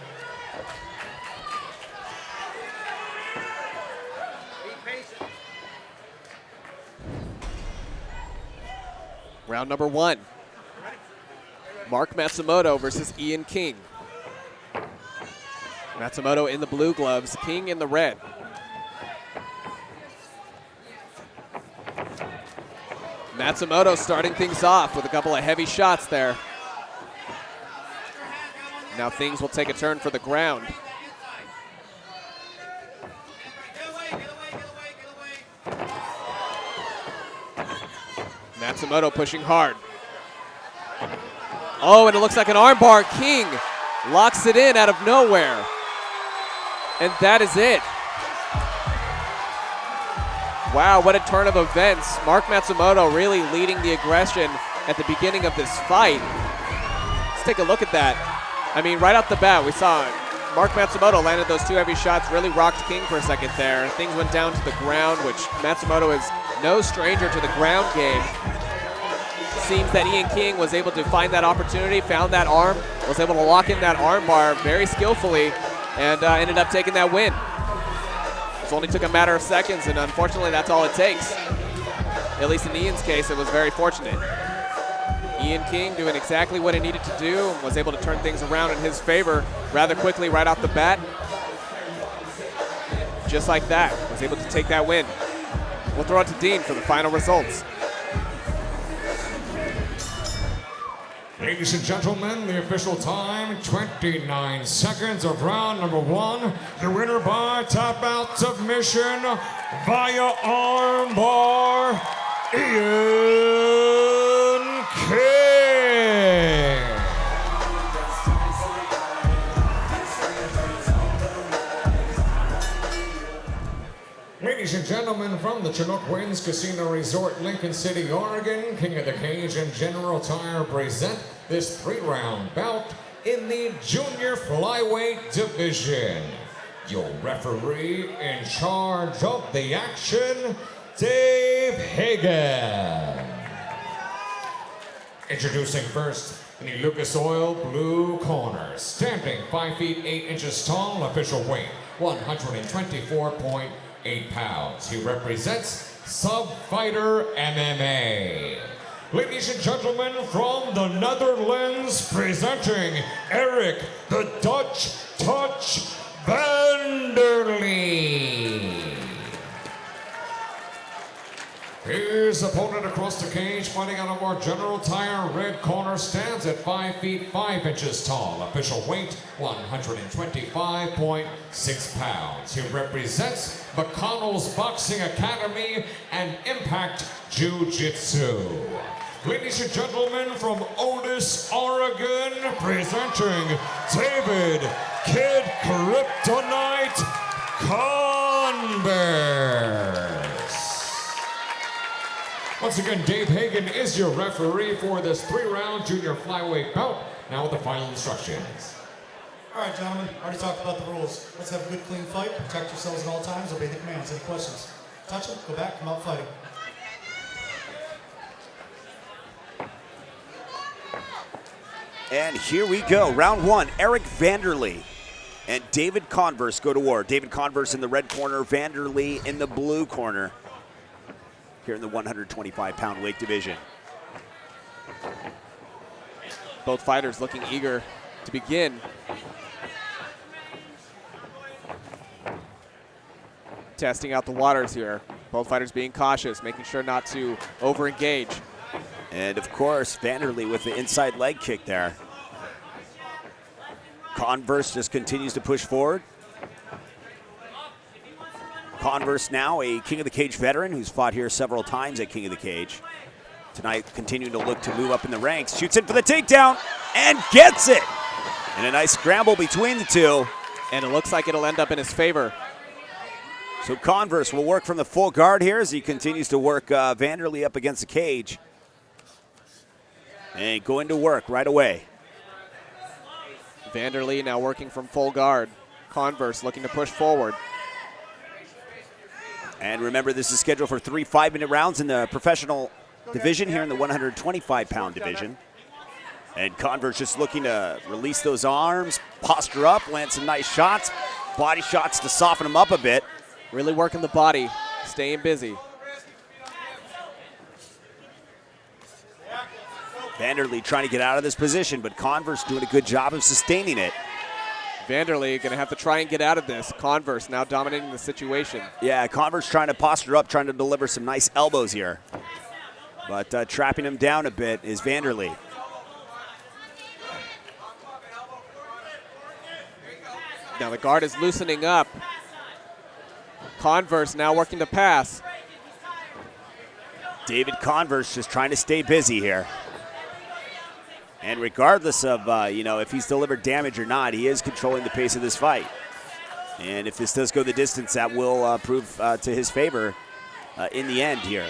Round number 1. Mark Matsumoto versus Ian King. Matsumoto in the blue gloves, King in the red. Matsumoto starting things off with a couple of heavy shots there. Now things will take a turn for the ground. Matsumoto pushing hard. Oh, and it looks like an armbar. King locks it in out of nowhere. And that is it. Wow, what a turn of events. Mark Matsumoto really leading the aggression at the beginning of this fight. Let's take a look at that. I mean, right off the bat, we saw Mark Matsumoto landed those 2 heavy shots, really rocked King for a second there. Things went down to the ground, which Matsumoto is no stranger to the ground game. Seems that Ian King was able to find that opportunity, found that arm, was able to lock in that arm bar very skillfully, and ended up taking that win. It only took a matter of seconds, and unfortunately that's all it takes. At least in Ian's case, it was very fortunate. Ian King doing exactly what he needed to do and was able to turn things around in his favor rather quickly right off the bat. Just like that, was able to take that win. We'll throw it to Dean for the final results. Ladies and gentlemen, the official time, 29 seconds of round number 1. The winner by tap out submission via armbar, Ian King. Ladies and gentlemen, from the Chinook Winds Casino Resort, Lincoln City, Oregon, King of the Cage and General Tire present this 3-round bout in the junior flyweight division. Your referee in charge of the action, Dave Hagan. Introducing first, in the Lucas Oil blue corner, standing 5 feet 8 inches tall, official weight 124.8 pounds. He represents Sub-Fighter MMA. Ladies and gentlemen, from the Netherlands, presenting Eric the Dutch Touch Vanderlee. His opponent across the cage, fighting out of our general tire red corner, stands at 5 feet 5 inches tall. Official weight 125.6 pounds. He represents McConnell's Boxing Academy and Impact Jiu-Jitsu. Ladies and gentlemen, from Otis, Oregon, presenting David Kid Kryptonite Converse. Once again, Dave Hagan is your referee for this 3-round junior flyweight bout. Now with the final instructions. All right, gentlemen, already talked about the rules. Let's have a good, clean fight. Protect yourselves at all times. Obey the commands. Any questions? Touch it, go back, come out fighting. And here we go. Round 1, Eric Vanderlee and David Converse go to war. David Converse in the red corner, Vanderlee in the blue corner, here in the 125-pound weight division. Both fighters looking eager to begin. Testing out the waters here. Both fighters being cautious, making sure not to over-engage. And of course, Vanderlee with the inside leg kick there. Converse just continues to push forward. Converse now a King of the Cage veteran who's fought here several times at King of the Cage. Tonight continuing to look to move up in the ranks. Shoots in for the takedown and gets it. And a nice scramble between the two. And it looks like it'll end up in his favor. So Converse will work from the full guard here as he continues to work Vanderlee up against the cage. And going to work right away. Vanderlee now working from full guard. Converse looking to push forward. And remember, this is scheduled for 3 5-minute rounds in the professional division here in the 125-pound division. And Converse just looking to release those arms, posture up, land some nice shots, body shots to soften him up a bit. Really working the body, staying busy. Vanderlee trying to get out of this position, but Converse doing a good job of sustaining it. Vanderlee going to have to try and get out of this. Converse now dominating the situation. Yeah, Converse trying to posture up, trying to deliver some nice elbows here. But trapping him down a bit is Vanderlee. Now the guard is loosening up. Converse now working to pass. David Converse just trying to stay busy here. And regardless of, if he's delivered damage or not, he is controlling the pace of this fight. And if this does go the distance, that will prove to his favor in the end here.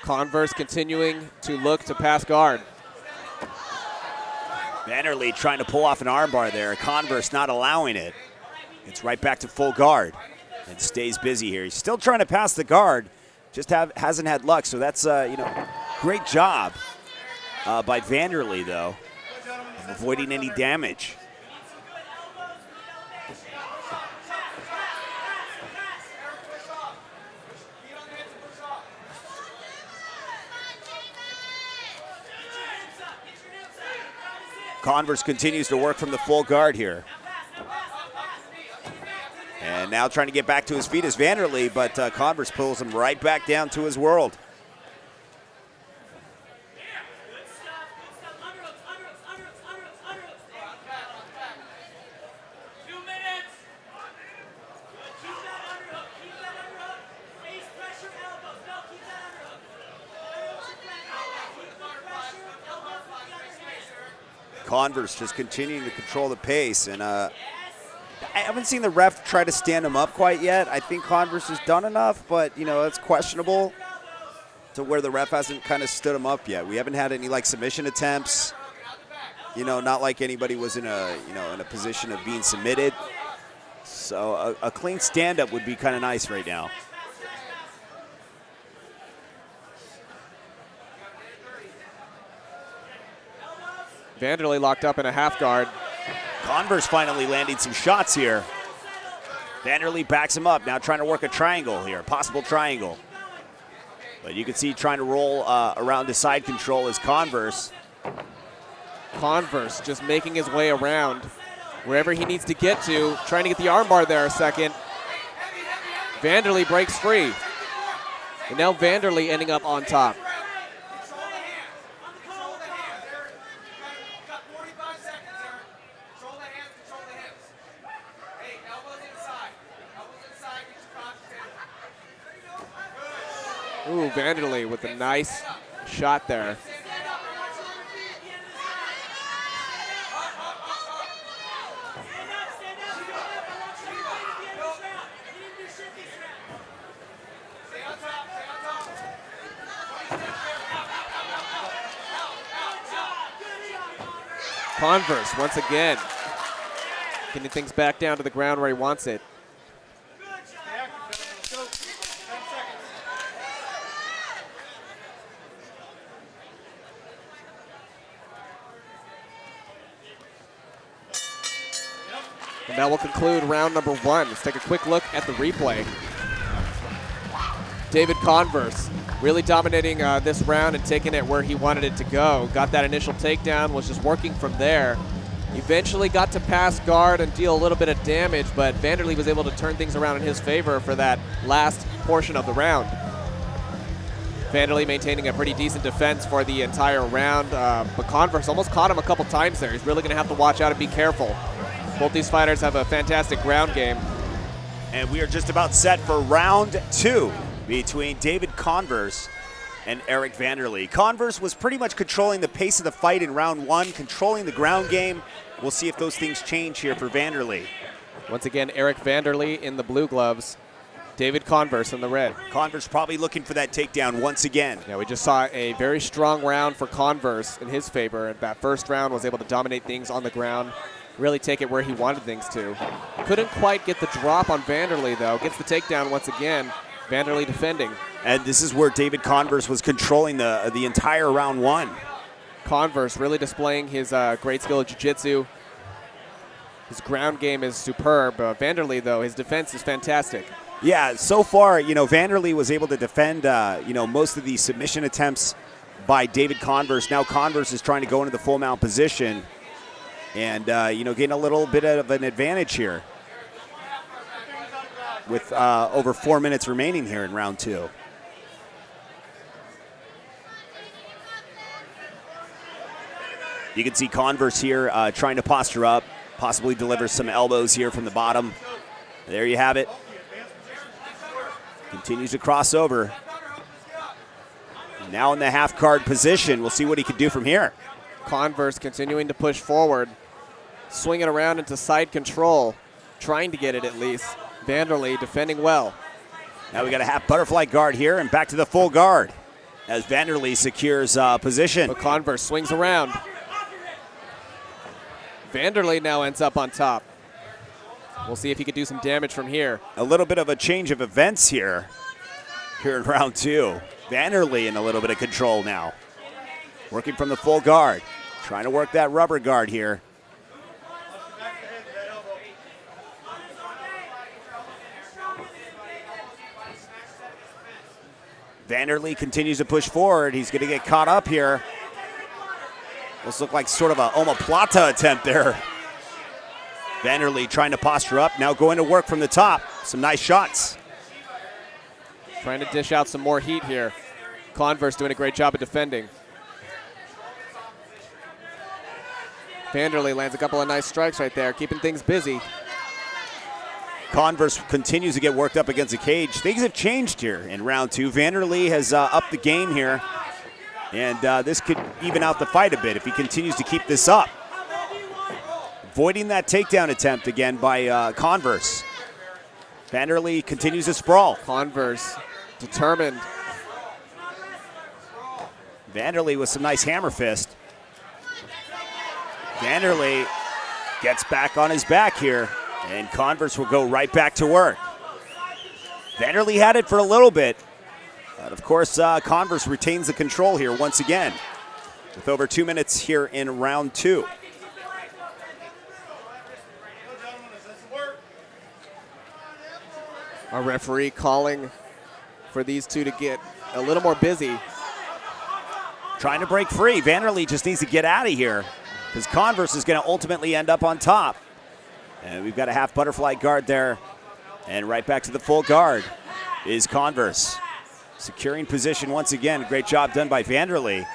Converse continuing to look to pass guard. Vanderlee trying to pull off an armbar there. Converse not allowing it. It's right back to full guard and stays busy here. He's still trying to pass the guard. Just hasn't had luck, so that's great job by Vanderlee, though, of avoiding any damage. Converse continues to work from the full guard here. And now trying to get back to his feet is Vanderlee, but Converse pulls him right back down to his world. Converse just continuing to control the pace, and I haven't seen the ref try to stand him up quite yet. I think Converse has done enough, but it's questionable to where the ref hasn't kind of stood him up yet. We haven't had any submission attempts. Not like anybody was in a in a position of being submitted. So a clean stand-up would be kind of nice right now. Vanderlee locked up in a half guard. Converse finally landing some shots here. Vanderlee backs him up, now trying to work a triangle here, possible triangle. But you can see trying to roll around to side control is Converse. Converse just making his way around wherever he needs to get to, trying to get the armbar there a second. Vanderlee breaks free. And now Vanderlee ending up on top. Ooh, Vanderlee with a nice shot there. Converse once again getting things back down to the ground where he wants it. And that will conclude round number 1. Let's take a quick look at the replay. David Converse really dominating this round and taking it where he wanted it to go. Got that initial takedown, was just working from there. Eventually got to pass guard and deal a little bit of damage, but Vanderlee was able to turn things around in his favor for that last portion of the round. Vanderlee maintaining a pretty decent defense for the entire round, but Converse almost caught him a couple times there. He's really going to have to watch out and be careful. Both these fighters have a fantastic ground game. And we are just about set for round 2 between David Converse and Eric Vanderlee. Converse was pretty much controlling the pace of the fight in round 1, controlling the ground game. We'll see if those things change here for Vanderlee. Once again, Eric Vanderlee in the blue gloves, David Converse in the red. Converse probably looking for that takedown once again. Yeah, we just saw a very strong round for Converse in his favor. That first round was able to dominate things on the ground, really take it where he wanted things to. Couldn't quite get the drop on Vanderlee, though. Gets the takedown once again. Vanderlee defending. And this is where David Converse was controlling the entire round 1. Converse really displaying his great skill of jiu-jitsu. His ground game is superb. Vanderlee, though, his defense is fantastic. Yeah, so far, Vanderlee was able to defend, most of the submission attempts by David Converse. Now Converse is trying to go into the full mount position and, getting a little bit of an advantage here with over 4 minutes remaining here in round 2. You can see Converse here trying to posture up, possibly deliver some elbows here from the bottom. There you have it. Continues to cross over. Now in the half guard position. We'll see what he can do from here. Converse continuing to push forward, swinging around into side control, trying to get it at least. Vanderlee defending well. Now we got a half butterfly guard here and back to the full guard as Vanderlee secures position. But Converse swings around. Vanderlee now ends up on top. We'll see if he can do some damage from here. A little bit of a change of events here in round 2. Vanderlee in a little bit of control now. Working from the full guard. Trying to work that rubber guard here. Vanderlee continues to push forward. He's going to get caught up here. This looked like sort of a omoplata attempt there. Vanderlee trying to posture up, now going to work from the top. Some nice shots. Trying to dish out some more heat here. Converse doing a great job of defending. Vanderlee lands a couple of nice strikes right there, keeping things busy. Converse continues to get worked up against the cage. Things have changed here in round 2. Vanderlee has upped the game here. And this could even out the fight a bit if he continues to keep this up. Avoiding that takedown attempt again by Converse. Vanderlee continues to sprawl. Converse determined. Vanderlee with some nice hammer fist. Vanderlee gets back on his back here, and Converse will go right back to work. Vanderlee had it for a little bit. But of course, Converse retains the control here once again with over 2 minutes here in round 2. Our referee calling for these two to get a little more busy. Trying to break free. Vanderlee just needs to get out of here because Converse is going to ultimately end up on top. And we've got a half butterfly guard there. And right back to the full guard is Converse. Securing position once again. Great job done by Vanderlee.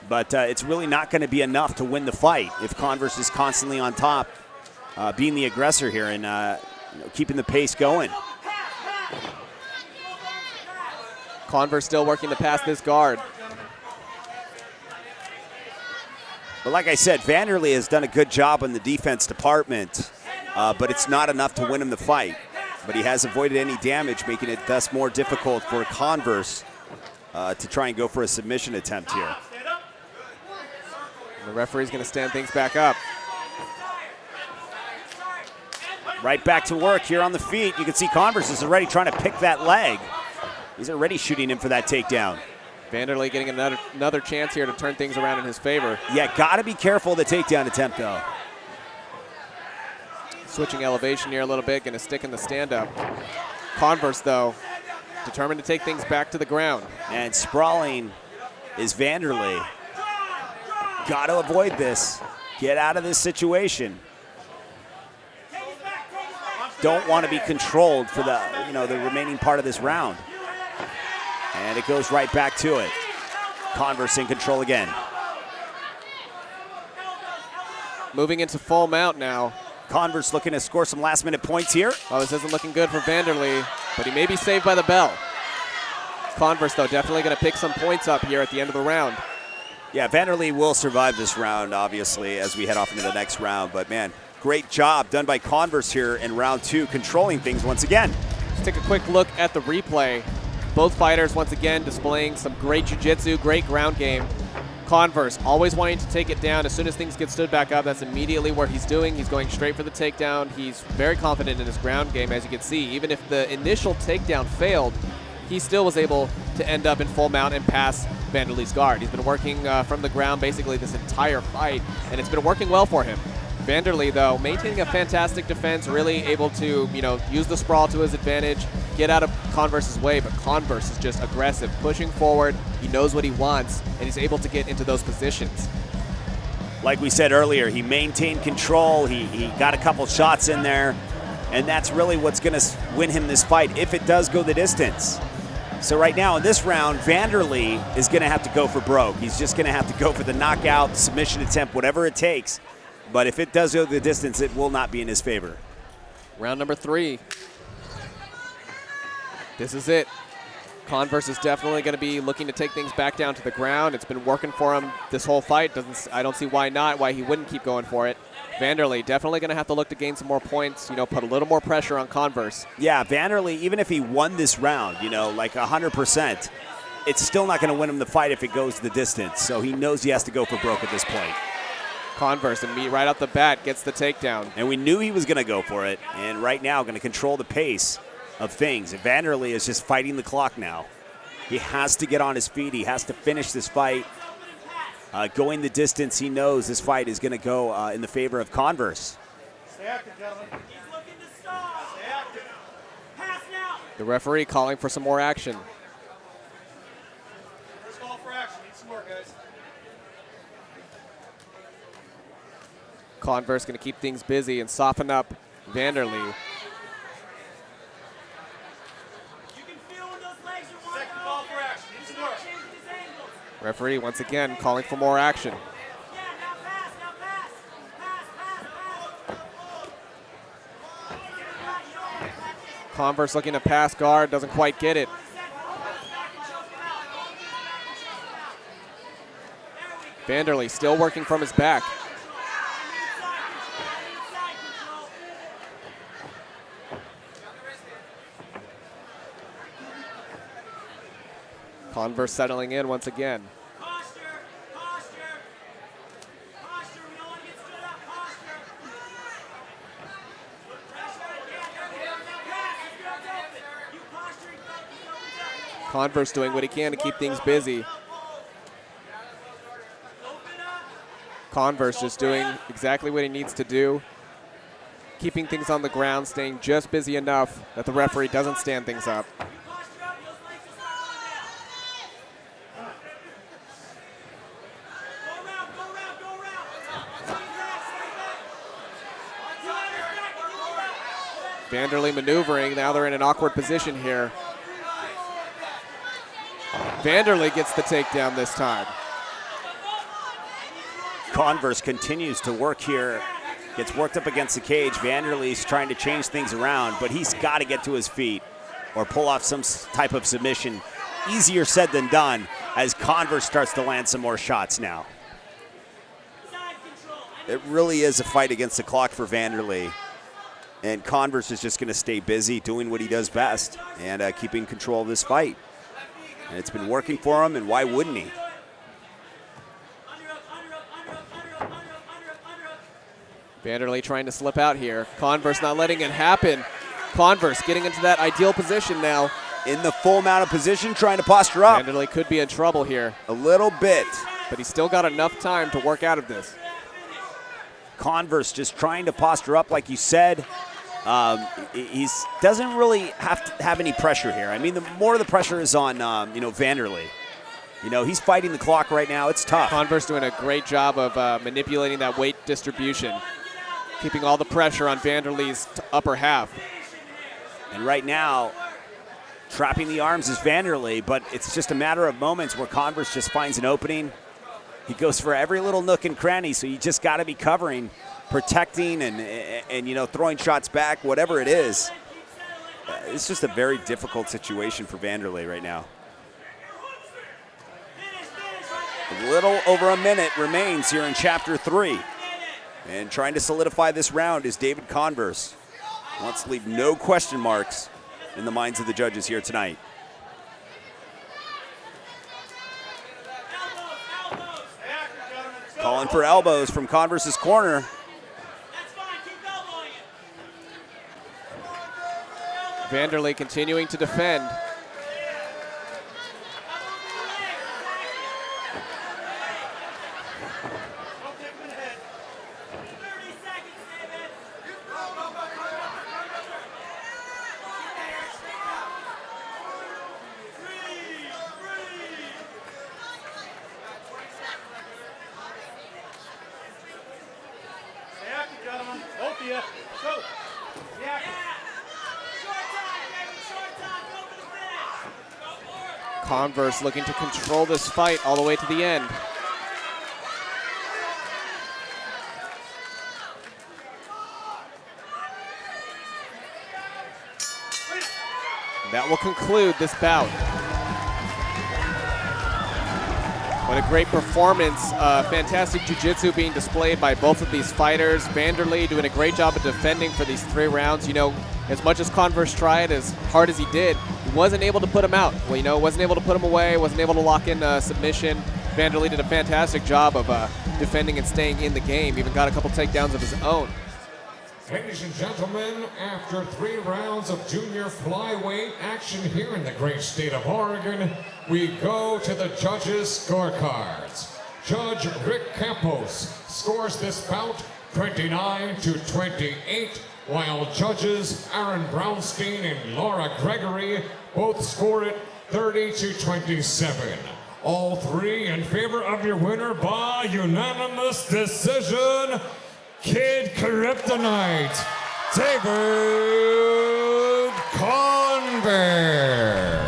But it's really not going to be enough to win the fight if Converse is constantly on top, being the aggressor here and keeping the pace going. Converse still working to pass this guard. But like I said, Vanderlee has done a good job in the defense department, but it's not enough to win him the fight. But he has avoided any damage, making it thus more difficult for Converse to try and go for a submission attempt here. The referee's going to stand things back up. Right back to work here on the feet. You can see Converse is already trying to pick that leg. He's already shooting him for that takedown. Vanderlee getting another chance here to turn things around in his favor. Yeah, got to be careful of the takedown attempt, though. Switching elevation here a little bit, going to stick in the stand-up. Converse, though, determined to take things back to the ground. And sprawling is Vanderlee. Got to avoid this. Get out of this situation. Don't want to be controlled for the remaining part of this round. And it goes right back to it. Converse in control again. Moving into full mount now. Converse looking to score some last-minute points here. Oh, this isn't looking good for Vanderlee, but he may be saved by the bell. Converse, though, definitely going to pick some points up here at the end of the round. Yeah, Vanderlee will survive this round, obviously, as we head off into the next round. But, man, great job done by Converse here in round 2, controlling things once again. Let's take a quick look at the replay. Both fighters, once again, displaying some great jiu-jitsu, great ground game. Converse always wanting to take it down. As soon as things get stood back up, that's immediately what he's doing. He's going straight for the takedown. He's very confident in his ground game, as you can see. Even if the initial takedown failed, he still was able to end up in full mount and pass Vanderlee's guard. He's been working from the ground basically this entire fight, and it's been working well for him. Vanderlee, though, maintaining a fantastic defense, really able to, use the sprawl to his advantage, get out of Converse's way, but Converse is just aggressive, pushing forward. He knows what he wants, and he's able to get into those positions. Like we said earlier, he maintained control. He got a couple shots in there, and that's really what's going to win him this fight if it does go the distance. So right now in this round, Vanderlee is going to have to go for broke. He's just going to have to go for the knockout, submission attempt, whatever it takes. But if it does go the distance, it will not be in his favor. Round number 3. This is it. Converse is definitely going to be looking to take things back down to the ground. It's been working for him this whole fight. I don't see why not, why he wouldn't keep going for it. Vanderlee definitely going to have to look to gain some more points, put a little more pressure on Converse. Yeah, Vanderlee, even if he won this round, like 100%, it's still not going to win him the fight if it goes the distance. So he knows he has to go for broke at this point. Converse, and right out the bat, gets the takedown. And we knew he was going to go for it, and right now going to control the pace of things. And Vanderlee is just fighting the clock now. He has to get on his feet. He has to finish this fight. Going the distance, he knows this fight is going to go in the favor of Converse. Stay active, gentlemen. He's looking to stop. Stay active. Pass now. The referee calling for some more action. First call for action. Need some more, guys. Converse going to keep things busy and soften up Vanderlee. Second call for action. Need some more. Referee once again calling for more action. Converse looking to pass guard, doesn't quite get it. Vanderlee still working from his back. Converse settling in once again. Converse doing what he can to keep things busy. Converse just doing exactly what he needs to do. keeping things on the ground, staying just busy enough that the referee doesn't stand things up. Vanderlei maneuvering. Now they're in an awkward position here. Vanderlei gets the takedown this time. Converse continues to work here. Gets worked up against the cage. Vanderlei's trying to change things around, but he's got to get to his feet or pull off some type of submission. Easier said than done as Converse starts to land some more shots now. It really is a fight against the clock for Vanderlei. And Converse is just going to stay busy doing what he does best and keeping control of this fight. And it's been working for him, and why wouldn't he? Vanderlei trying to slip out here. Converse not letting it happen. Converse getting into that ideal position now. In the full mount of position, trying to posture up. Vanderlei could be in trouble here. A little bit. But he's still got enough time to work out of this. Converse just trying to posture up, like you said. He doesn't really have to have any pressure here. I mean, the more the pressure is on, Vanderlei. He's fighting the clock right now. It's tough. Converse doing a great job of manipulating that weight distribution, keeping all the pressure on Vanderlei's upper half. And right now, trapping the arms is Vanderlei, but it's just a matter of moments where Converse just finds an opening. He goes for every little nook and cranny, so you just got to be covering, protecting, and throwing shots back, whatever it is. It's just a very difficult situation for Vanderlei right now. A little over a minute remains here in Chapter 3. And trying to solidify this round is David Converse. Wants to leave no question marks in the minds of the judges here tonight. Calling for elbows from Converse's corner. Vanderlei continuing to defend. Converse looking to control this fight all the way to the end. That will conclude this bout. What a great performance. Fantastic jiu-jitsu being displayed by both of these fighters. Vanderlei doing a great job of defending for these 3 rounds. As much as Converse tried, as hard as he did, he wasn't able to put him out. Wasn't able to put him away, wasn't able to lock in submission. Vanderlei did a fantastic job of defending and staying in the game. Even got a couple takedowns of his own. Ladies and gentlemen, after 3 rounds of junior flyweight action here in the great state of Oregon, we go to the judges' scorecards. Judge Rick Campos scores this bout 29-28, while judges Aaron Brownstein and Laura Gregory both score it 30-27. All 3 in favor of your winner by unanimous decision, Kid Kryptonite, David Converse.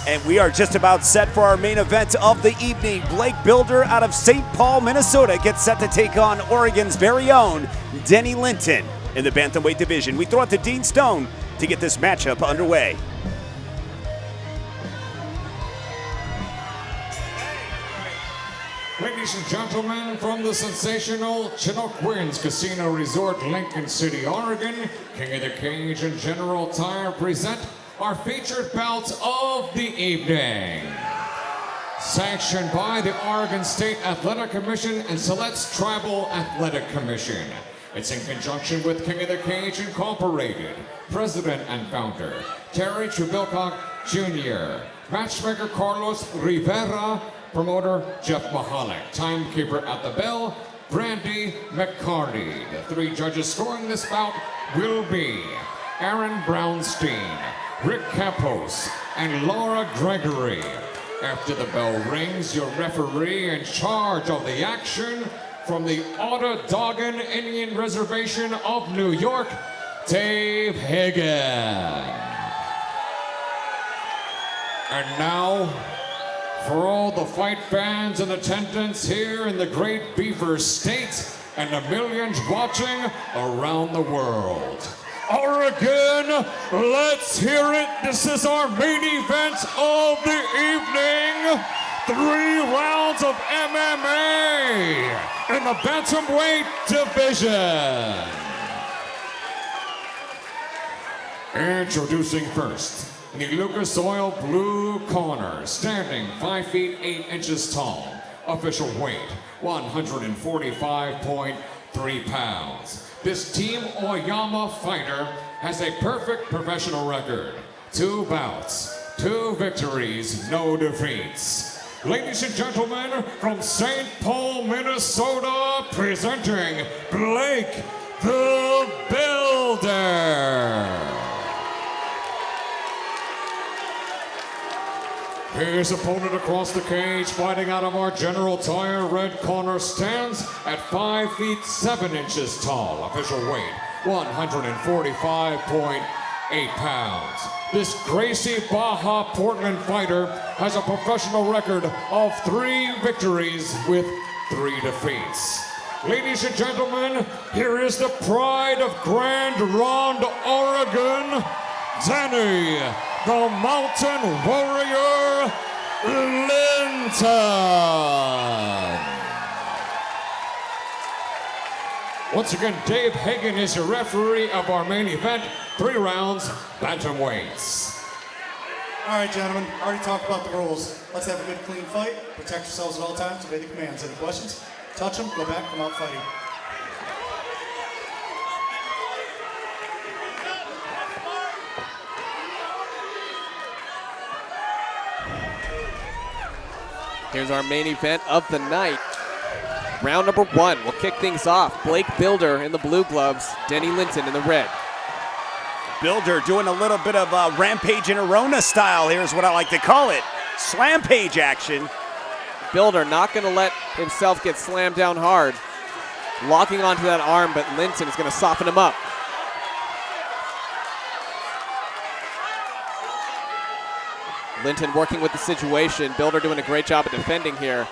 And we are just about set for our main event of the evening. Blake Bilder out of St. Paul, Minnesota gets set to take on Oregon's very own Denny Linton in the bantamweight division. We throw it to Dean Stone to get this matchup underway. Ladies and gentlemen, from the sensational Chinook Winds Casino Resort, Lincoln City, Oregon, King of the Cage and General Tire present our featured bouts of the evening. Sanctioned by the Oregon State Athletic Commission and Siletz Tribal Athletic Commission. It's in conjunction with King of the Cage Incorporated, President and Founder, Terry Trebilcock Jr., Matchmaker Carlos Rivera, Promoter Jeff Mahalik, Timekeeper at the bell, Brandy McCarty. The 3 judges scoring this bout will be Aaron Brownstein, Rick Campos, and Laura Gregory. After the bell rings, your referee in charge of the action from the Onondaga Indian Reservation of New York, Dave Hagan. And now, for all the fight fans in attendance here in the Great Beaver State and the millions watching around the world. Oregon, let's hear it. This is our main event of the evening. 3 rounds of MMA in the bantamweight division. Introducing first, in the Lucas Oil blue corner, standing 5 feet 8 inches tall, official weight 145.3 pounds. This Team Oyama fighter has a perfect professional record. 2 bouts, 2 victories, no defeats. Ladies and gentlemen, from St. Paul, Minnesota, presenting Blake the Builder. His opponent across the cage, fighting out of our General Tire red corner, stands at 5 feet 7 inches tall. Official weight, 145.8 pounds. This Gracie Baja Portland fighter has a professional record of 3 victories with 3 defeats. Ladies and gentlemen, here is the pride of Grand Ronde, Oregon, Denny, the Mountain Warrior Linton. Once again, Dave Hagan is your referee of our main event, 3 rounds, bantamweights. All right, gentlemen, already talked about the rules. Let's have a good, clean fight. Protect yourselves at all times, obey the commands. Any questions? Touch them, go back, come out fighting. Here's our main event of the night. Round number 1. We'll kick things off. Blake Bilder in the blue gloves, Denny Linton in the red. Bilder doing a little bit of Rampage and Ronda style. Here's what I like to call it. Slampage action. Bilder not going to let himself get slammed down hard. Locking onto that arm, but Linton is going to soften him up. Linton working with the situation. Bilder doing a great job of defending here,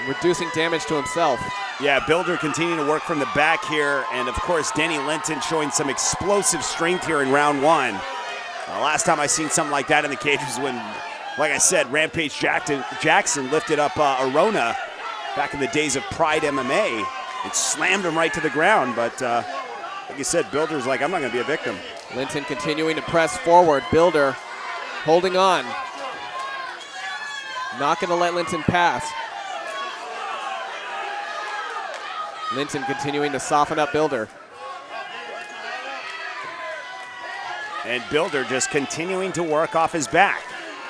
reducing damage to himself. Yeah, Bilder continuing to work from the back here, and of course Denny Linton showing some explosive strength here in round 1. Last time I seen something like that in the cage was when, like I said, Rampage Jackson lifted up Arona back in the days of Pride MMA. It slammed him right to the ground, but like you said, Bilder's like, I'm not going to be a victim. Linton continuing to press forward. Bilder holding on. Not going to let Linton pass. Linton continuing to soften up Bilder. And Bilder just continuing to work off his back.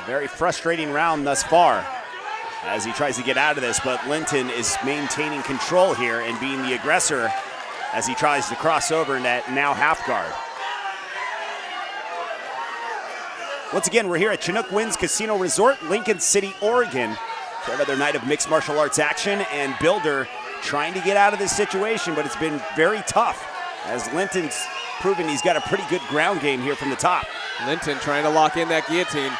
A very frustrating round thus far as he tries to get out of this, but Linton is maintaining control here and being the aggressor as he tries to cross over in that now half guard. Once again, we're here at Chinook Winds Casino Resort, Lincoln City, Oregon, for another night of mixed martial arts action, and Bilder trying to get out of this situation, but it's been very tough as Linton's proven he's got a pretty good ground game here from the top. Linton trying to lock in that guillotine.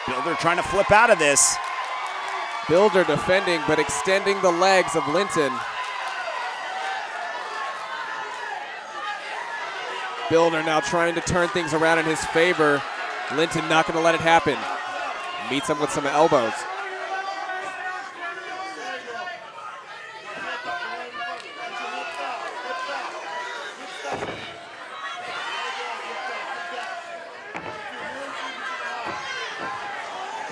Bilder trying to flip out of this. Bilder defending, but extending the legs of Linton. Bilder now trying to turn things around in his favor. Linton not going to let it happen. Meets him with some elbows.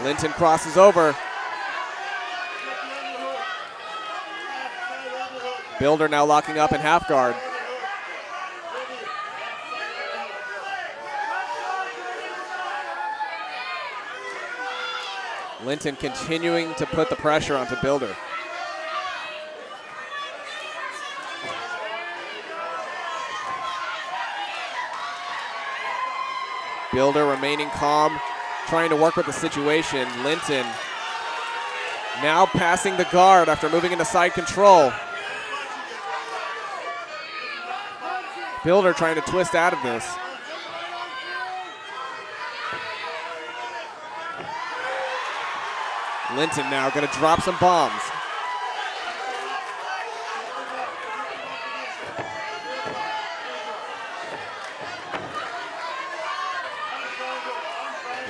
Linton crosses over. Bilder now locking up in half guard. Linton continuing to put the pressure onto Bilder. Bilder remaining calm, trying to work with the situation. Linton now passing the guard after moving into side control. Bilder trying to twist out of this. Linton now going to drop some bombs.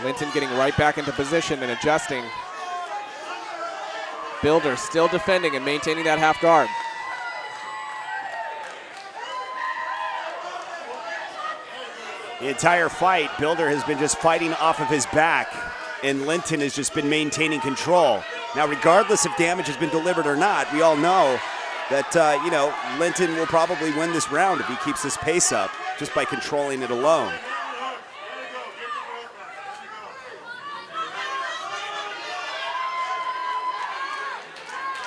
Linton getting right back into position and adjusting. Bilder still defending and maintaining that half guard. The entire fight, Bilder has been just fighting off of his back, and Linton has just been maintaining control. Now, regardless if damage has been delivered or not, we all know that, Linton will probably win this round if he keeps this pace up just by controlling it alone.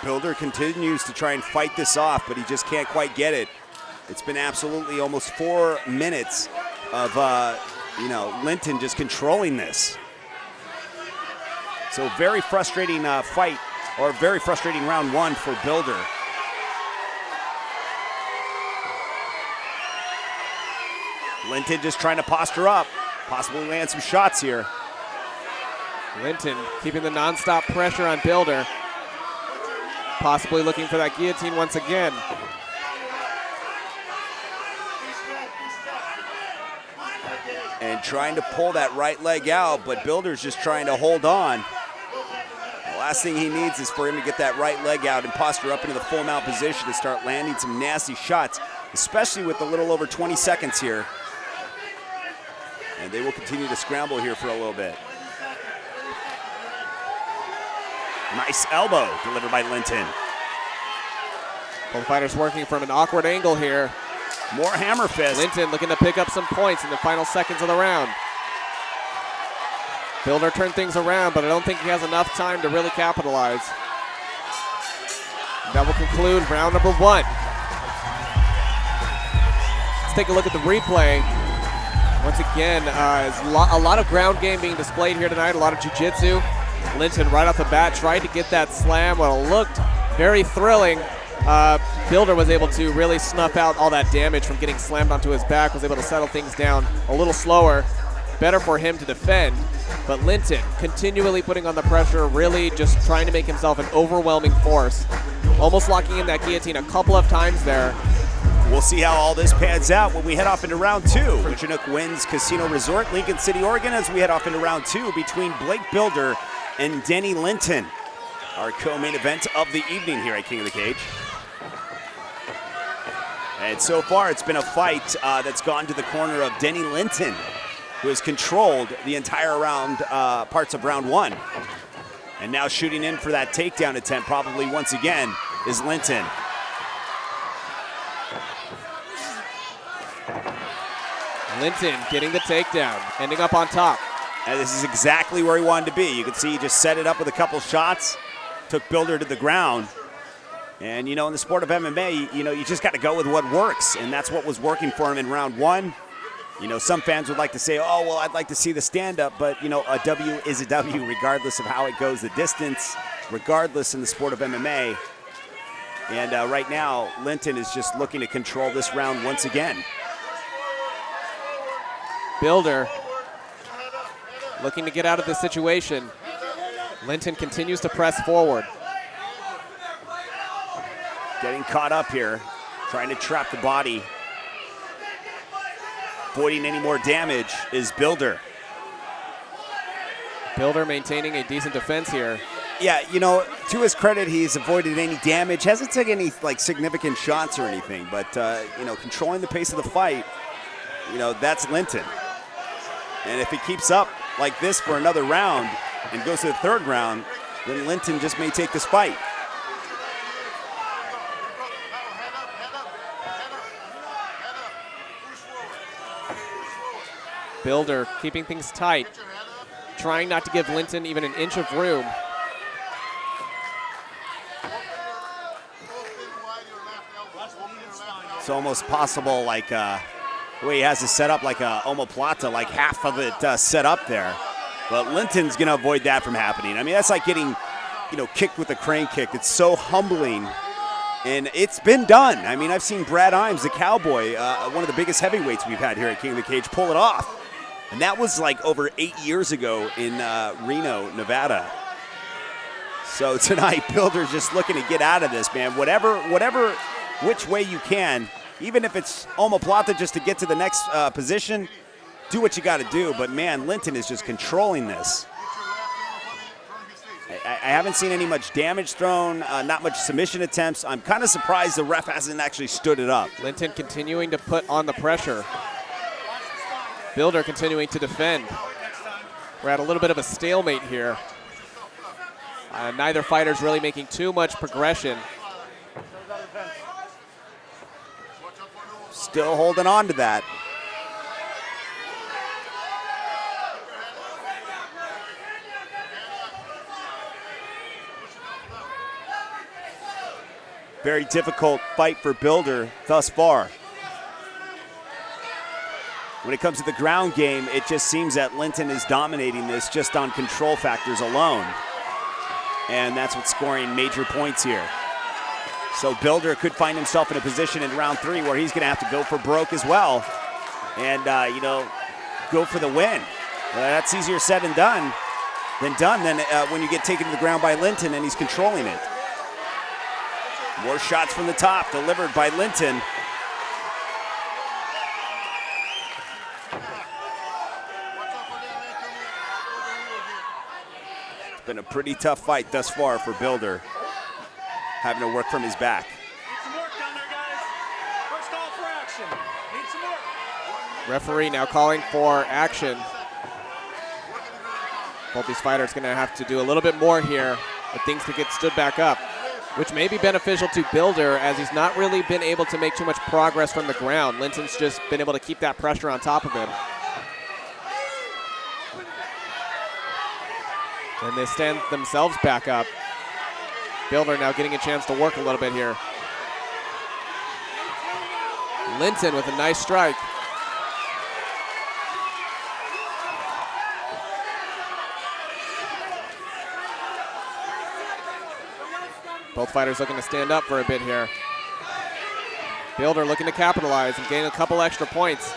Bilder continues to try and fight this off, but he just can't quite get it. It's been absolutely almost 4 minutes of, Linton just controlling this. So very frustrating fight, or very frustrating round one for Bilder. Linton just trying to posture up, possibly land some shots here. Linton keeping the nonstop pressure on Bilder. Possibly looking for that guillotine once again. And trying to pull that right leg out, but Bilder's just trying to hold on. The last thing he needs is for him to get that right leg out and posture up into the full mount position to start landing some nasty shots, especially with a little over 20 seconds here. And they will continue to scramble here for a little bit. Nice elbow delivered by Linton. Both fighters working from an awkward angle here. More hammer fist. Linton looking to pick up some points in the final seconds of the round. Bilder turned things around, but I don't think he has enough time to really capitalize. That will conclude round number one. Let's take a look at the replay. Once again, a lot of ground game being displayed here tonight, a lot of jiu-jitsu. Linton right off the bat tried to get that slam. Well, it looked very thrilling. Bilder was able to really snuff out all that damage from getting slammed onto his back, was able to settle things down a little slower. Better for him to defend. But Linton continually putting on the pressure, really just trying to make himself an overwhelming force. Almost locking in that guillotine a couple of times there. We'll see how all this pans out when we head off into round two. Chinook Wins Casino Resort, Lincoln City, Oregon, as we head off into round two between Blake Bilder and Denny Linton. Our co-main event of the evening here at King of the Cage. And so far, it's been a fight that's gone to the corner of Denny Linton, who has controlled the entire round, parts of round one. And now shooting in for that takedown attempt, probably once again, is Linton. Linton getting the takedown, ending up on top. And this is exactly where he wanted to be. You can see he just set it up with a couple shots, took Bilder to the ground. And, in the sport of MMA, you just got to go with what works. And that's what was working for him in round one. Some fans would like to say, oh, well, I'd like to see the stand-up. But, a W is a W regardless of how it goes the distance, regardless in the sport of MMA. And right now, Linton is just looking to control this round once again. Bilder looking to get out of this situation. Linton continues to press forward. Getting caught up here, trying to trap the body. Avoiding any more damage is Bilder. Bilder maintaining a decent defense here. Yeah, to his credit, he's avoided any damage. Hasn't taken any significant shots or anything, but controlling the pace of the fight, that's Linton. And if he keeps up like this for another round and goes to the third round, then Linton just may take this fight. Bilder keeping things tight, trying not to give Linton even an inch of room. It's almost possible, the way he has it set up like a omoplata, like half of it set up there. But Linton's going to avoid that from happening. I mean, that's like getting, kicked with a crane kick. It's so humbling, and it's been done. I mean, I've seen Brad Imes, the Cowboy, one of the biggest heavyweights we've had here at King of the Cage, pull it off. And that was like over 8 years ago in Reno, Nevada. So tonight, Bilder's just looking to get out of this, man. Whatever, which way you can, even if it's omoplata just to get to the next position, do what you got to do. But man, Linton is just controlling this. I haven't seen any much damage thrown, not much submission attempts. I'm kind of surprised the ref hasn't actually stood it up. Linton continuing to put on the pressure. Bilder continuing to defend. We're at a little bit of a stalemate here. Neither fighter's really making too much progression. Still holding on to that. Very difficult fight for Bilder thus far. When it comes to the ground game, it just seems that Linton is dominating this just on control factors alone. And that's what's scoring major points here. So Bilder could find himself in a position in round 3 where he's going to have to go for broke as well. And, go for the win. That's easier said than done than when you get taken to the ground by Linton and he's controlling it. More shots from the top delivered by Linton. It's been a pretty tough fight thus far for Bilder, having to work from his back. Referee now calling for action. Both these fighters going to have to do a little bit more here for things to get stood back up, which may be beneficial to Bilder as he's not really been able to make too much progress from the ground. Linton's just been able to keep that pressure on top of him. And they stand themselves back up. Bilder now getting a chance to work a little bit here. Linton with a nice strike. Both fighters looking to stand up for a bit here. Bilder looking to capitalize and gain a couple extra points.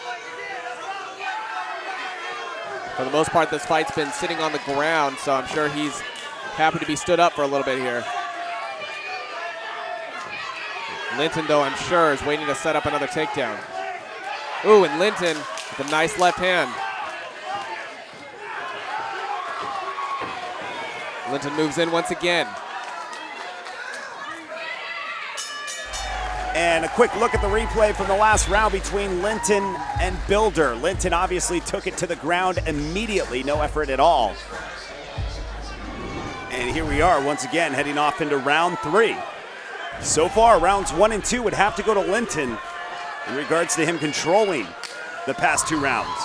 For the most part, this fight's been sitting on the ground, so I'm sure he's happy to be stood up for a little bit here. Linton, though, I'm sure, is waiting to set up another takedown. Ooh, and Linton with a nice left hand. Linton moves in once again. And a quick look at the replay from the last round between Linton and Bilder. Linton obviously took it to the ground immediately, no effort at all. And here we are once again heading off into round 3. So far, rounds 1 and 2 would have to go to Linton in regards to him controlling the past 2 rounds.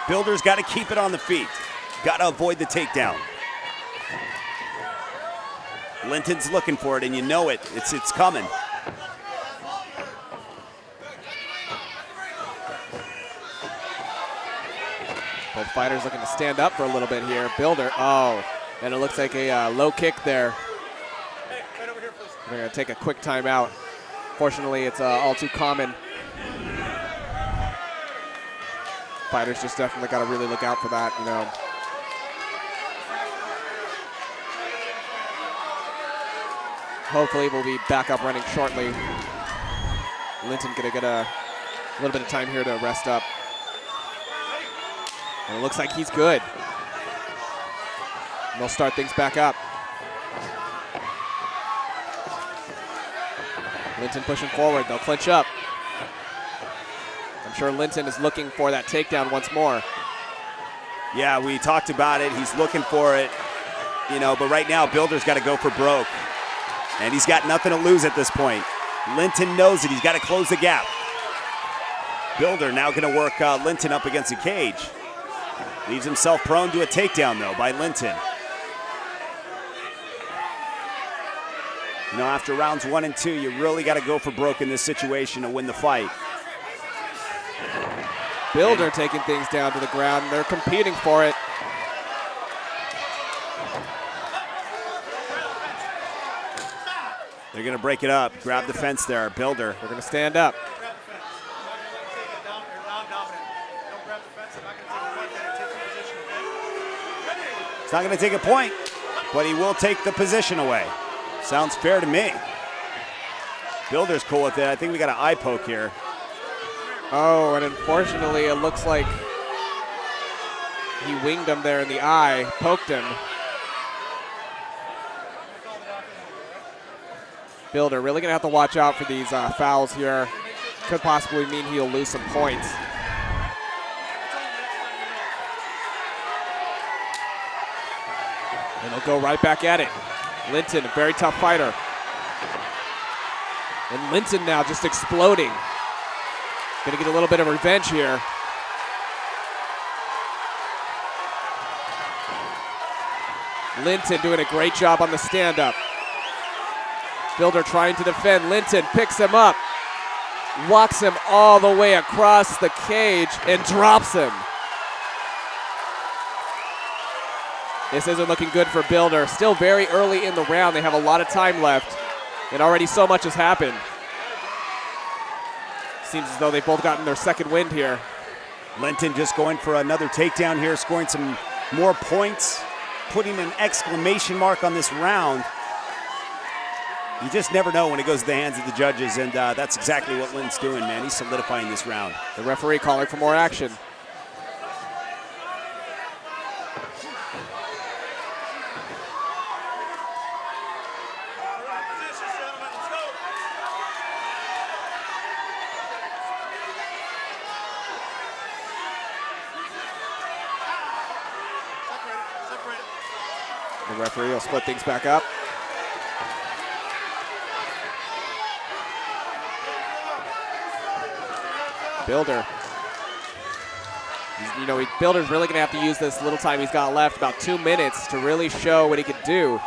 Bilder's got to keep it on the feet. Got to avoid the takedown. Linton's looking for it, and you know it. It's coming. Both fighters looking to stand up for a little bit here. Bilder, and it looks like a low kick there. We're going to take a quick timeout. Fortunately, it's all too common. Fighters just definitely got to really look out for that, Hopefully, we'll be back up running shortly. Linton going to get a little bit of time here to rest up. And it looks like he's good. And they'll start things back up. Linton pushing forward. They'll clinch up. I'm sure Linton is looking for that takedown once more. Yeah, we talked about it. He's looking for it, but right now Bilder's got to go for broke. And he's got nothing to lose at this point. Linton knows it. He's got to close the gap. Bilder now going to work Linton up against the cage. Leaves himself prone to a takedown, though, by Linton. After rounds 1 and 2, you really got to go for broke in this situation to win the fight. Bilder taking things down to the ground, and they're competing for it. They're going to break it up. Grab the fence there, Bilder. They're going to stand up. He's not going to take a point, but he will take the position away. Sounds fair to me. Bilder's cool with it. I think we got an eye poke here. Oh, and unfortunately, it looks like he winged him there in the eye, poked him. Bilder really going to have to watch out for these fouls here. Could possibly mean he'll lose some points. And he'll go right back at it. Linton, a very tough fighter. And Linton now just exploding. Gonna get a little bit of revenge here. Linton doing a great job on the stand-up. Bilder trying to defend. Linton picks him up, walks him all the way across the cage, and drops him. This isn't looking good for Bilder. Still very early in the round. They have a lot of time left, and already so much has happened. Seems as though they've both gotten their second wind here. Linton just going for another takedown here, scoring some more points, putting an exclamation mark on this round. You just never know when it goes to the hands of the judges, and that's exactly what Lynn's doing, man. He's solidifying this round. The referee calling for more action. The referee will split things back up. Bilder. Bilder's really going to have to use this little time he's got left, about 2 minutes, to really show what he could do.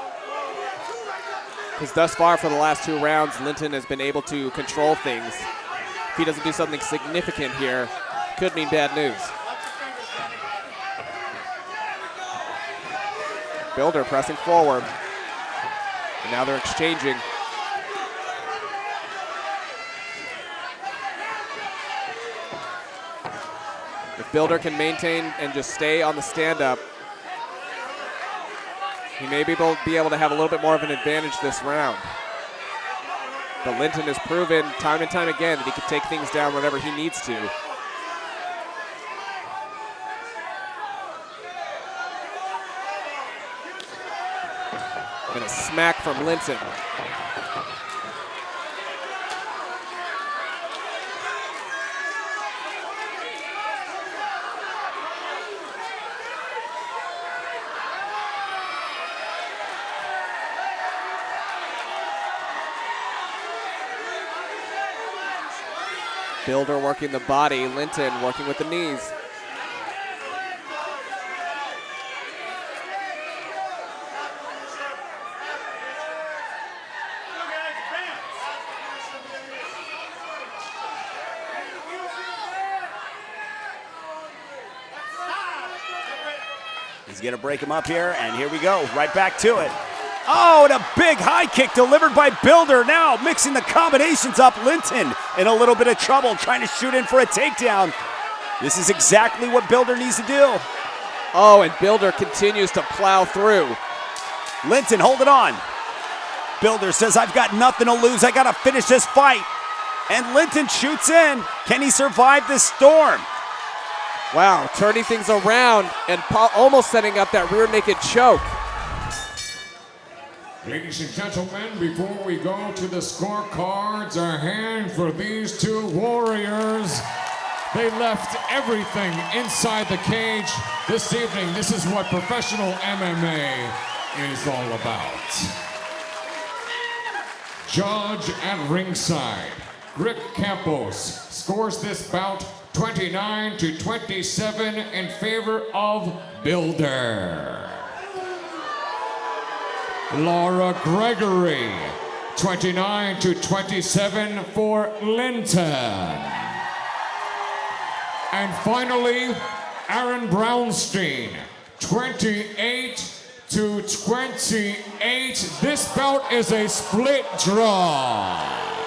Because thus far, for the last 2 rounds, Linton has been able to control things. If he doesn't do something significant here, could mean bad news. Bilder pressing forward. And now they're exchanging. If Bilder can maintain and just stay on the stand-up, he may be able to have a little bit more of an advantage this round. But Linton has proven time and time again that he can take things down whenever he needs to. And a smack from Linton. Bilder working the body, Linton working with the knees. He's going to break him up here, and here we go, right back to it. Oh, and a big high kick delivered by Bilder. Now mixing the combinations up. Linton in a little bit of trouble, trying to shoot in for a takedown. This is exactly what Bilder needs to do. Oh, and Bilder continues to plow through. Linton holding on. Bilder says, I've got nothing to lose. I got to finish this fight. And Linton shoots in. Can he survive this storm? Wow, turning things around and almost setting up that rear naked choke. Ladies and gentlemen, before we go to the scorecards, a hand for these two warriors. They left everything inside the cage this evening. This is what professional MMA is all about. Judge at ringside, Rick Campos scores this bout 29-27 in favor of Bilder. Laura Gregory, 29-27 for Linton. And finally, Aaron Brownstein, 28-28. This bout is a split draw.